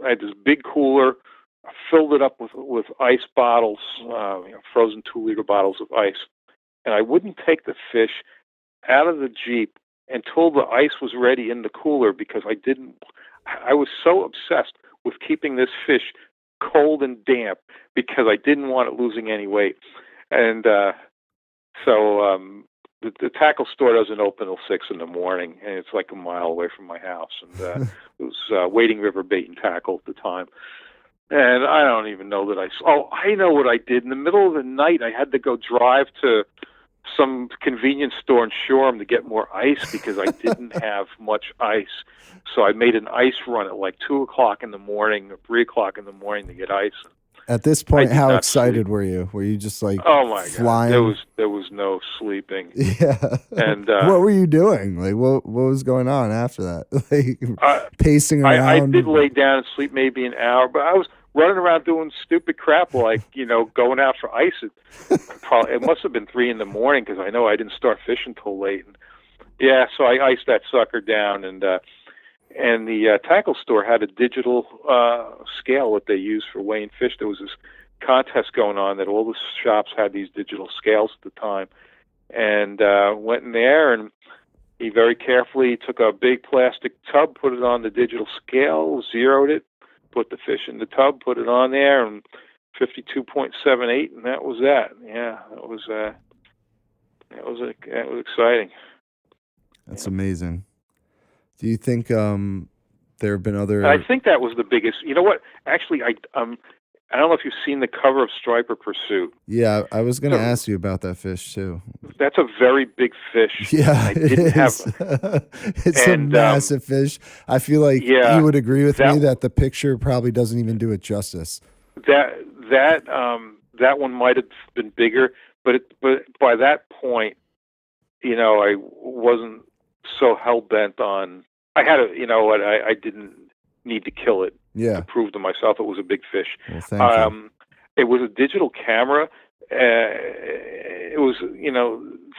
had this big cooler. I filled it up with ice bottles, frozen 2-liter bottles of ice, and I wouldn't take the fish out of the Jeep until the ice was ready in the cooler, because I was so obsessed with keeping this fish cold and damp, because I didn't want it losing any weight. And so the tackle store doesn't open till 6 in the morning, and it's like a mile away from my house. And it was Wading River Bait and Tackle at the time. And I don't even know that I know what I did. In the middle of the night, I had to go drive to some convenience store in Shoreham to get more ice, because I didn't have much ice. So I made an ice run at like 2 o'clock in the morning or 3 o'clock in the morning to get ice. At this point, how excited were you? Were you just like, oh my flying? God, there was no sleeping. Yeah. And what were you doing? Like, what was going on after that? Like, pacing around? I did lay down and sleep maybe an hour, but I was running around doing stupid crap like, going out for ice. It must have been 3 in the morning, because I know I didn't start fishing till late. And yeah, so I iced that sucker down, and the tackle store had a digital scale that they use for weighing fish. There was this contest going on that all the shops had these digital scales at the time, and went in there, and he very carefully took a big plastic tub, put it on the digital scale, zeroed it, put the fish in the tub, put it on there, and 52.78, and that was that. Yeah, that was exciting. That's amazing. Do you think there have been other? I think that was the biggest. You know what? Actually, I don't know if you've seen the cover of Striper Pursuit. Yeah, I was going to ask you about that fish too. That's a very big fish. Yeah, it is. It's a massive fish. I feel like you would agree with me that the picture probably doesn't even do it justice. That one might have been bigger, but by that point, I wasn't so hell bent on. I had I didn't need to kill it to prove to myself it was a big fish. Well, thank you. It was a digital camera. It was,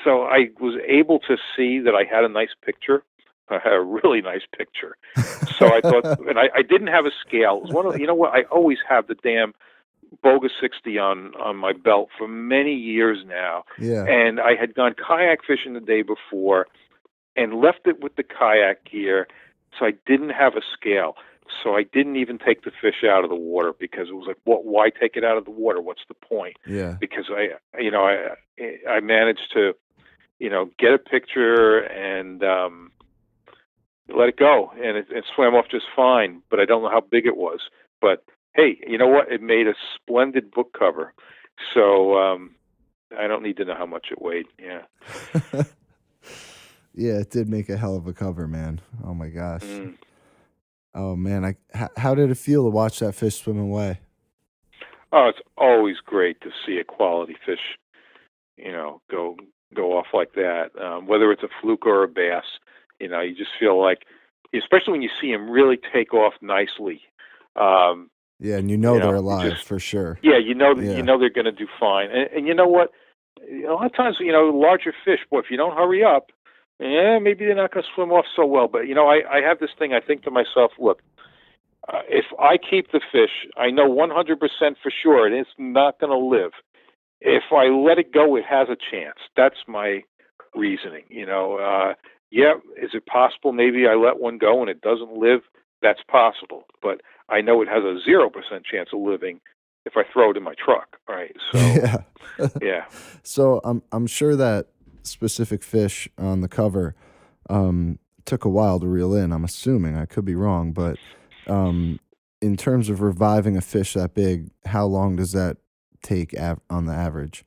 so I was able to see that I had a nice picture. I had a really nice picture. So I thought, and I didn't have a scale. It was one of, what, I always have the damn Boga 60 on my belt for many years now. Yeah. And I had gone kayak fishing the day before and left it with the kayak gear, so I didn't have a scale. So I didn't even take the fish out of the water, because it was like, why take it out of the water? What's the point? Yeah. Because I managed to, get a picture and let it go, and it swam off just fine. But I don't know how big it was. But hey, you know what? It made a splendid book cover. So I don't need to know how much it weighed. Yeah. Yeah, it did make a hell of a cover, man. Oh my gosh. Oh man, how did it feel to watch that fish swim away? Oh, it's always great to see a quality fish, go off like that. Whether it's a fluke or a bass, you just feel like, especially when you see them really take off nicely. Yeah, and they're alive for sure. Yeah, they're going to do fine. And you know what? A lot of times, larger fish, boy, if you don't hurry up, maybe they're not going to swim off so well. But, I have this thing, I think to myself, look, if I keep the fish, I know 100% for sure it's not going to live. If I let it go, it has a chance. That's my reasoning. Is it possible maybe I let one go and it doesn't live? That's possible. But I know it has a 0% chance of living if I throw it in my truck. Right. So, yeah. So I'm sure that specific fish on the cover took a while to reel in. I'm assuming, I could be wrong, but in terms of reviving a fish that big, how long does that take on the average?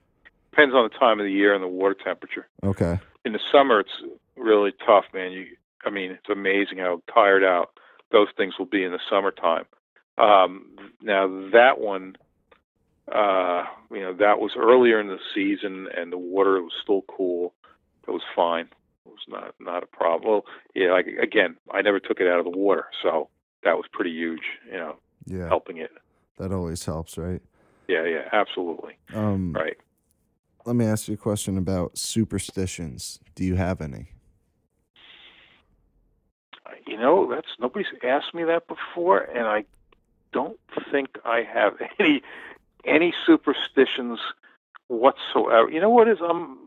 Depends on the time of the year and the water temperature. Okay. In the summer, it's really tough, man. It's amazing how tired out those things will be in the summertime. Now that one, that was earlier in the season and the water was still cool. It was fine. It was not a problem. Well, yeah, like, again, I never took it out of the water, so that was pretty huge, Yeah, helping it. that always helps, right? Yeah, absolutely. Right. Let me ask you a question about superstitions. Do you have any? That's nobody's asked me that before, and I don't think I have any superstitions whatsoever. You know what is I'm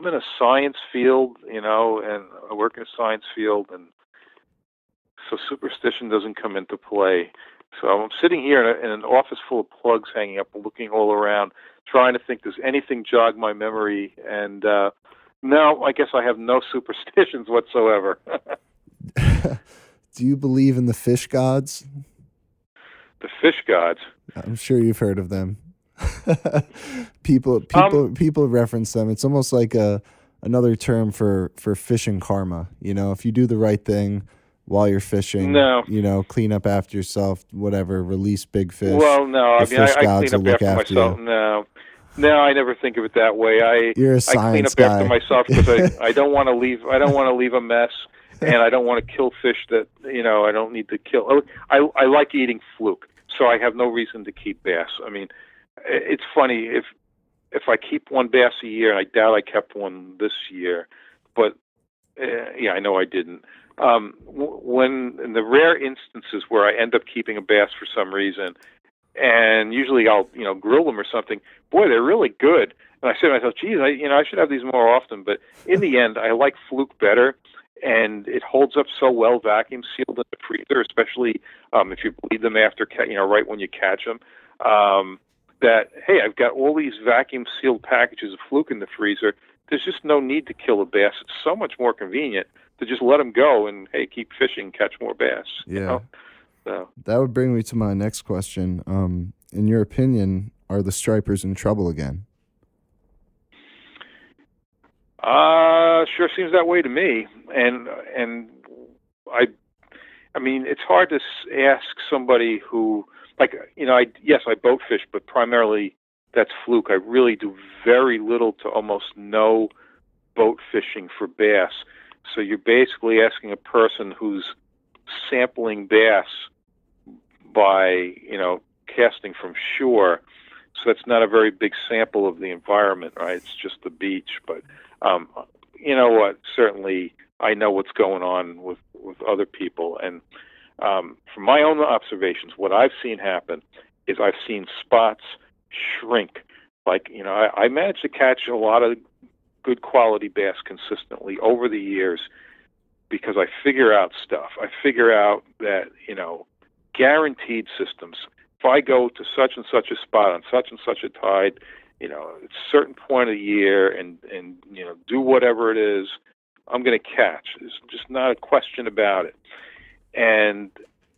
in a science field, and I work in a science field, and so superstition doesn't come into play. So I'm sitting here in an office full of plugs hanging up, looking all around, trying to think, does anything jog my memory? And no, I guess I have no superstitions whatsoever. Do you believe in the fish gods? The fish gods. I'm sure you've heard of them. People reference them. It's almost like another term for fishing karma. If you do the right thing while you're fishing, No. Clean up after yourself, whatever, release big fish. Well, no, the I fish clean gods up will look after myself. you. No, I never think of it that way. You're a I clean science up guy. after myself because I don't want to leave. I don't want to leave a mess, and I don't want to kill fish that I don't need to kill. I like eating fluke, so I have no reason to keep bass. I mean, it's funny if I keep one bass a year, and I doubt I kept one this year, but yeah, I know I didn't. When in the rare instances where I end up keeping a bass for some reason, and usually I'll grill them or something. Boy, they're really good. And I say to myself, geez, I should have these more often. But in the end, I like fluke better, and it holds up so well, vacuum sealed in the freezer, especially if you bleed them after right when you catch them. That hey, I've got all these vacuum sealed packages of fluke in the freezer. There's just no need to kill a bass. It's so much more convenient to just let them go and hey, keep fishing, catch more bass. Yeah. So. That would bring me to my next question. In your opinion, are the stripers in trouble again? Sure seems that way to me. And I mean, it's hard to ask somebody who, like, I boat fish, but primarily that's fluke. I really do very little to almost no boat fishing for bass. So you're basically asking a person who's sampling bass by casting from shore, so that's not a very big sample of the environment, right? It's just the beach. But you know what? Certainly, I know what's going on with other people, and from my own observations, what I've seen happen is I've seen spots shrink. Like I managed to catch a lot of good quality bass consistently over the years because I figure out stuff. I figure out that guaranteed systems. If I go to such and such a spot on such and such a tide, at a certain point of the year and do whatever it is, I'm going to catch. There's just not a question about it. And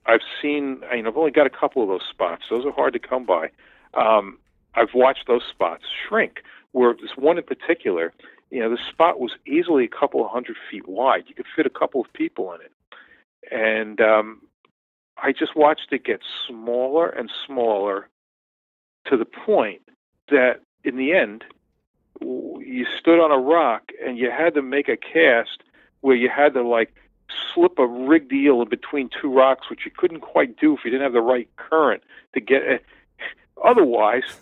I've seen, I've only got a couple of those spots. Those are hard to come by. I've watched those spots shrink. Where this one in particular, the spot was easily a couple of 100 feet wide. You could fit a couple of people in it. And I just watched it get smaller and smaller to the point that in the end, you stood on a rock and you had to make a cast where you had to slip a rigged eel in between two rocks, which you couldn't quite do if you didn't have the right current to get it. Otherwise,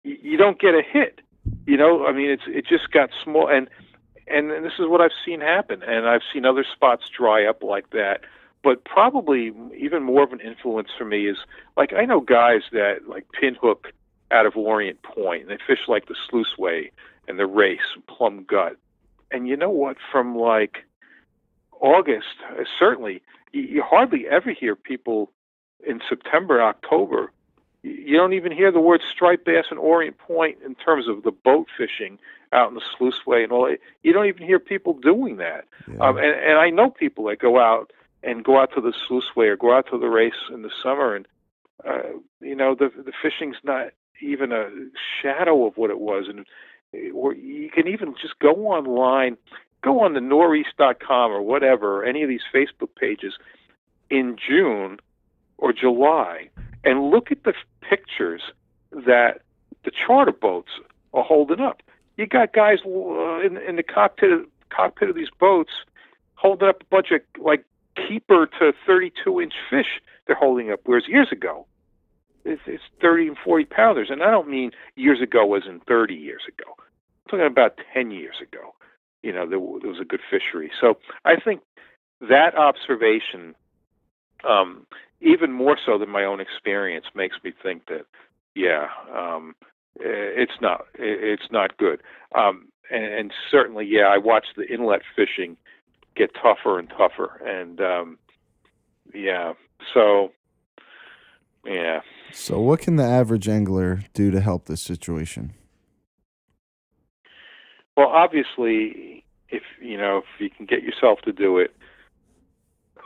you don't get a hit. It just got small. And this is what I've seen happen. And I've seen other spots dry up like that. But probably even more of an influence for me is, I know guys that, pinhook out of Orient Point, and they fish like the Sluiceway and the Race and Plum Gut. And you know what? From, August, certainly, you hardly ever hear people in September, October. You don't even hear the word striped bass and Orient Point in terms of the boat fishing out in the Sluiceway and all that. You don't even hear people doing that. Yeah. And I know people that go out to the Sluiceway or go out to the Race in the summer, and the fishing's not even a shadow of what it was. And you can even just go online, go on the northeast.com or whatever, or any of these Facebook pages in June or July, and look at the pictures that the charter boats are holding up. You got guys in the cockpit of these boats holding up a bunch of like keeper to 32-inch fish. They're holding up, whereas years ago it's 30 and 40 pounders, and I don't mean years ago as in 30 years ago. I'm talking about 10 years ago. There was a good fishery. So I think that observation, even more so than my own experience, makes me think that, it's not good. And certainly, I watched the inlet fishing get tougher and tougher, and so yeah. So what can the average angler do to help this situation? Well, obviously, if you can get yourself to do it,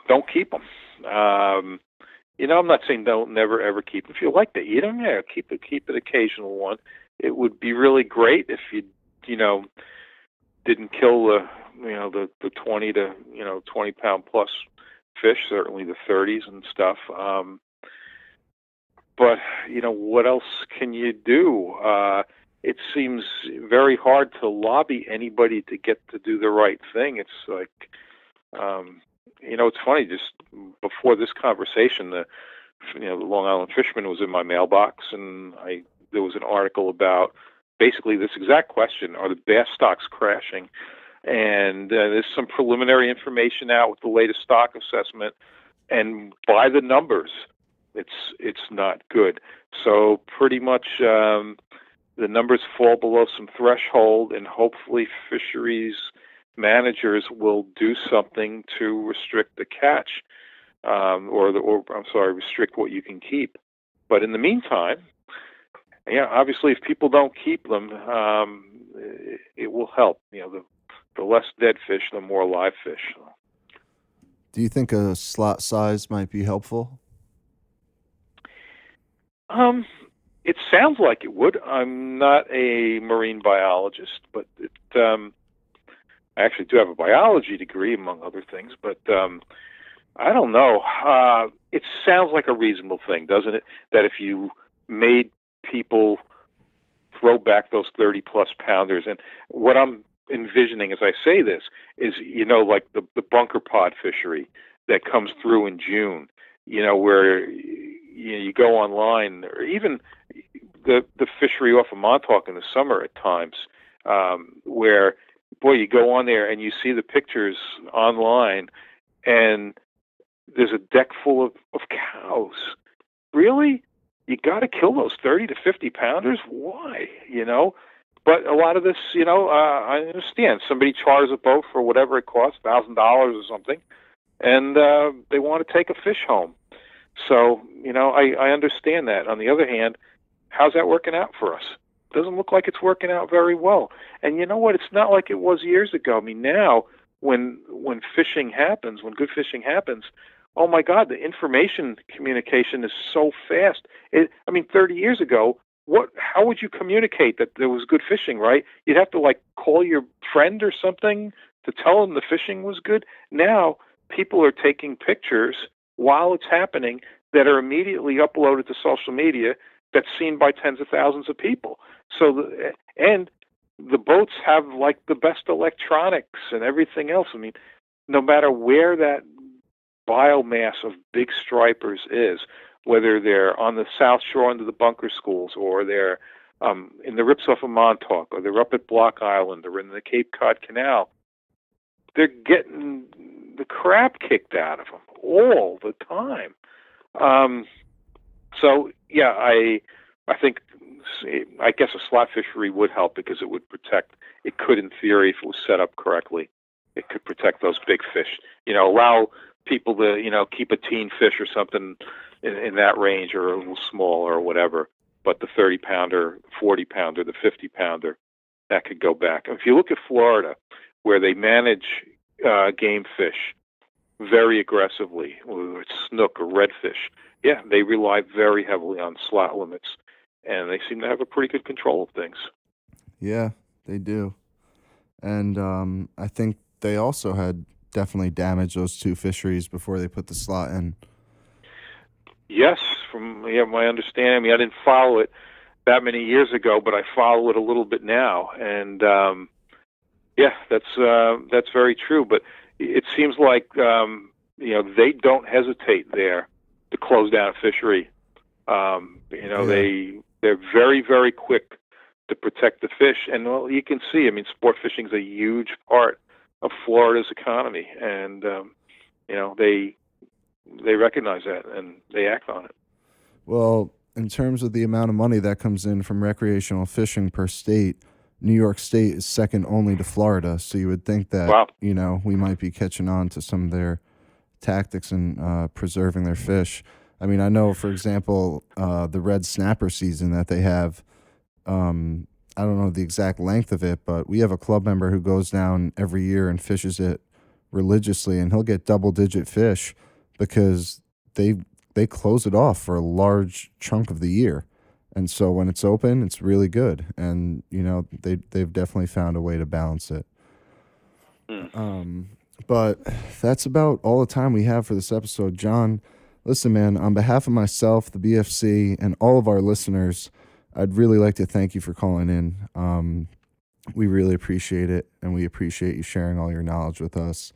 don't keep them. I'm not saying don't never ever keep them. If you like to eat them, keep an occasional one. It would be really great if you didn't kill the 20 to 20-pound plus fish, certainly the 30s and stuff. But what else can you do? It seems very hard to lobby anybody to get to do the right thing. It's like, it's funny. Just before this conversation, the Long Island Fisherman was in my mailbox, and there was an article about basically this exact question: are the bass stocks crashing? And there's some preliminary information out with the latest stock assessment, and by the numbers, it's not good. So pretty much the numbers fall below some threshold, and hopefully fisheries managers will do something to restrict the catch, restrict what you can keep. But in the meantime, obviously, if people don't keep them, it will help. The less dead fish, the more live fish. Do you think a slot size might be helpful? It sounds like it would. I'm not a marine biologist, but I actually do have a biology degree, among other things. But I don't know. It sounds like a reasonable thing, doesn't it? That if you made people throw back those 30-plus pounders, and what I'm envisioning as I say this is, like the bunker pod fishery that comes through in June, where you go online, or even the fishery off of Montauk in the summer at times, where, boy, you go on there and you see the pictures online, and there's a deck full of cows. Really? You got to kill those 30 to 50 pounders? Why? But a lot of this, I understand. Somebody charters a boat for whatever it costs, $1,000 or something, and they want to take a fish home. So, I understand that. On the other hand, how's that working out for us? Doesn't look like it's working out very well. And you know what? It's not like it was years ago. I mean, now when fishing happens, when good fishing happens, oh my God, the information communication is so fast. 30 years ago, how would you communicate that there was good fishing, right? You'd have to call your friend or something to tell them the fishing was good. Now people are taking pictures while it's happening that are immediately uploaded to social media that's seen by tens of thousands of people. So the boats have the best electronics and everything else. I mean, no matter where that biomass of big stripers is, whether they're on the South Shore under the bunker schools, or they're in the rips off of Montauk, or they're up at Block Island, or in the Cape Cod Canal, they're getting the crap kicked out of them all the time. I guess a slot fishery would help, because it would protect. It could, in theory, if it was set up correctly, it could protect those big fish. Allow people to keep a teen fish or something in that range, or a little smaller or whatever. But the 30-pounder, 40-pounder, the 50-pounder, that could go back. If you look at Florida, where they manage game fish very aggressively, whether it's snook or redfish, they rely very heavily on slot limits, and they seem to have a pretty good control of things. Yeah, they do. And I think they also had definitely damaged those two fisheries before they put the slot in. Yes, from my understanding, I didn't follow it, that many years ago, but I follow it a little bit now. And yeah, that's very true. But it seems like they don't hesitate there to close down a fishery. They're very, very quick to protect the fish. And well, you can see, I mean, sport fishing is a huge part of Florida's economy, and they recognize that and they act on it. Well, in terms of the amount of money that comes in from recreational fishing per state, New York State is second only to Florida. So you would think that, wow, we might be catching on to some of their tactics and preserving their fish. I mean, I know, for example, the red snapper season that they have, I don't know the exact length of it, but we have a club member who goes down every year and fishes it religiously, and he'll get double-digit fish because they close it off for a large chunk of the year. And so when it's open, it's really good. And, they've definitely found a way to balance it. But that's about all the time we have for this episode. John, listen, man, on behalf of myself, the BFC, and all of our listeners, I'd really like to thank you for calling in. We really appreciate it, and we appreciate you sharing all your knowledge with us.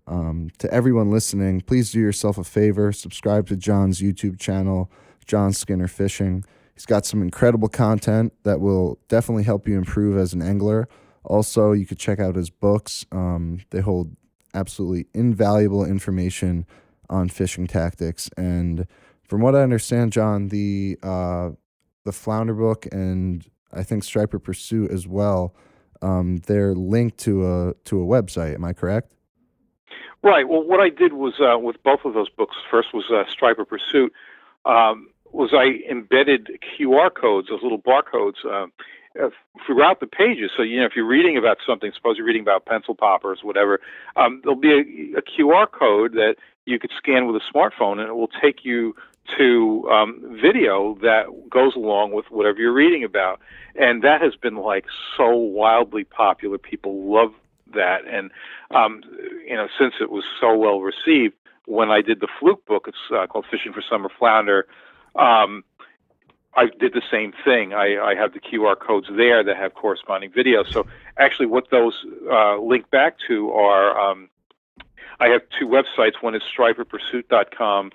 To everyone listening, please do yourself a favor. Subscribe to John's YouTube channel, John Skinner Fishing. He's got some incredible content that will definitely help you improve as an angler. Also, you could check out his books. They hold absolutely invaluable information on fishing tactics. And from what I understand, John, the Flounder book and I think Striper Pursuit as well, they're linked to a website. Am I correct? Right. Well, what I did was with both of those books. First was Striper Pursuit. Was I embedded QR codes, those little barcodes, throughout the pages. So if you're reading about something, suppose you're reading about pencil poppers, whatever, there'll be a QR code that you could scan with a smartphone, and it will take you to video that goes along with whatever you're reading about. And that has been so wildly popular. People love that. And, since it was so well received, when I did the Fluke book, it's called Fishing for Summer Flounder, I did the same thing. I have the QR codes there that have corresponding videos. So actually what those link back to are, I have two websites. One is striperpursuit.com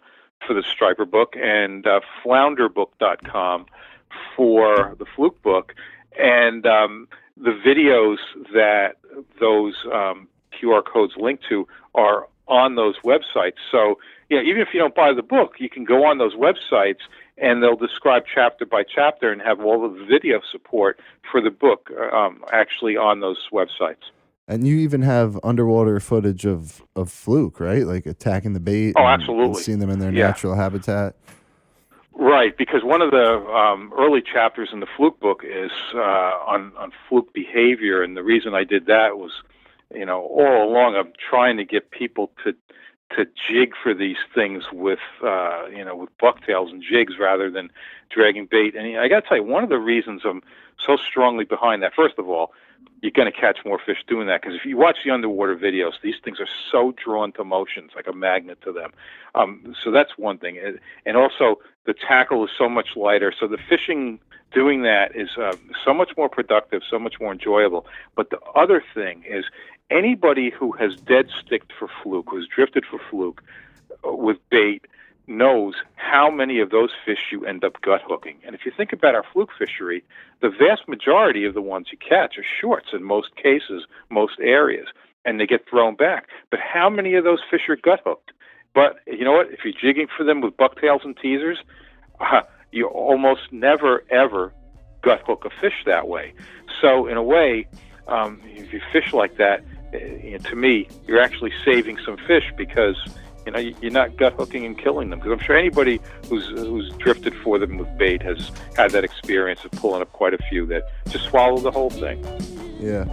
for the Striper book and flounderbook.com for the Fluke book. And the videos that those QR codes link to are on those websites. So, even if you don't buy the book, you can go on those websites and they'll describe chapter by chapter and have all of the video support for the book actually on those websites. And you even have underwater footage of fluke, right? Like attacking the bait. Oh, absolutely. And seeing them in their natural habitat. Right, because one of the early chapters in the Fluke book is on fluke behavior, and the reason I did that was, all along I'm trying to get people to jig for these things with bucktails and jigs rather than dragging bait. And I got to tell you, one of the reasons I'm so strongly behind that, first of all, you're going to catch more fish doing that, because if you watch the underwater videos, these things are so drawn to motions, like a magnet to them. So that's one thing. And also, the tackle is so much lighter, so the fishing doing that is so much more productive, so much more enjoyable. But the other thing is, anybody who has dead sticked for fluke, who's drifted for fluke with bait, knows how many of those fish you end up gut hooking. And if you think about our fluke fishery, the vast majority of the ones you catch are shorts in most cases, most areas, and they get thrown back. But how many of those fish are gut hooked? But you know what? If you're jigging for them with bucktails and teasers, you almost never, ever gut hook a fish that way. So in a way, if you fish like that, to me, you're actually saving some fish, because you're not gut hooking and killing them. Because I'm sure anybody who's drifted for them with bait has had that experience of pulling up quite a few that just swallow the whole thing. Yeah.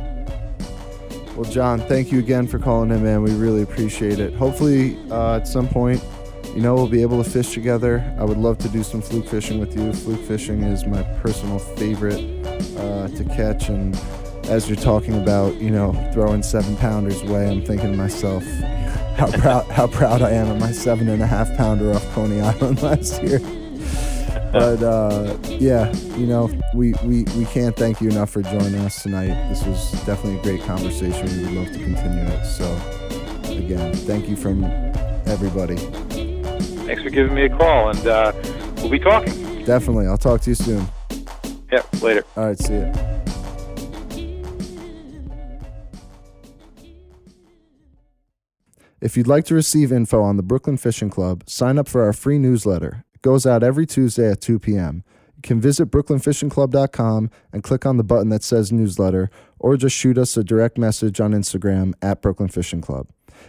Well, John, thank you again for calling in, man. We really appreciate it. Hopefully, at some point, we'll be able to fish together. I would love to do some fluke fishing with you. Fluke fishing is my personal favorite to catch. And as you're talking about, throwing 7-pounders away, I'm thinking to myself, how proud I am of my 7.5-pounder off Coney Island last year. But yeah, you know, we can't thank you enough for joining us tonight. This was definitely a great conversation. We would love to continue it. So again, thank you from everybody. Thanks for giving me a call, and we'll be talking. Definitely. I'll talk to you soon. Yeah, later. All right, see ya. If you'd like to receive info on the Brooklyn Fishing Club, sign up for our free newsletter. It goes out every Tuesday at 2 p.m. You can visit brooklynfishingclub.com and click on the button that says newsletter, or just shoot us a direct message on Instagram at Brooklyn Fishing Club.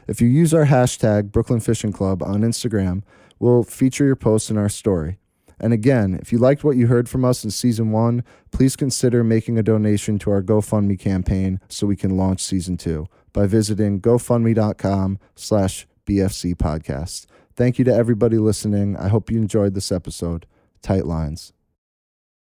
If you use our hashtag Brooklyn Fishing Club on Instagram, we'll feature your post in our story. And again, if you liked what you heard from us in Season 1, please consider making a donation to our GoFundMe campaign so we can launch Season 2 by visiting gofundme.com/BFC podcast. Thank you to everybody listening. I hope you enjoyed this episode. Tight lines.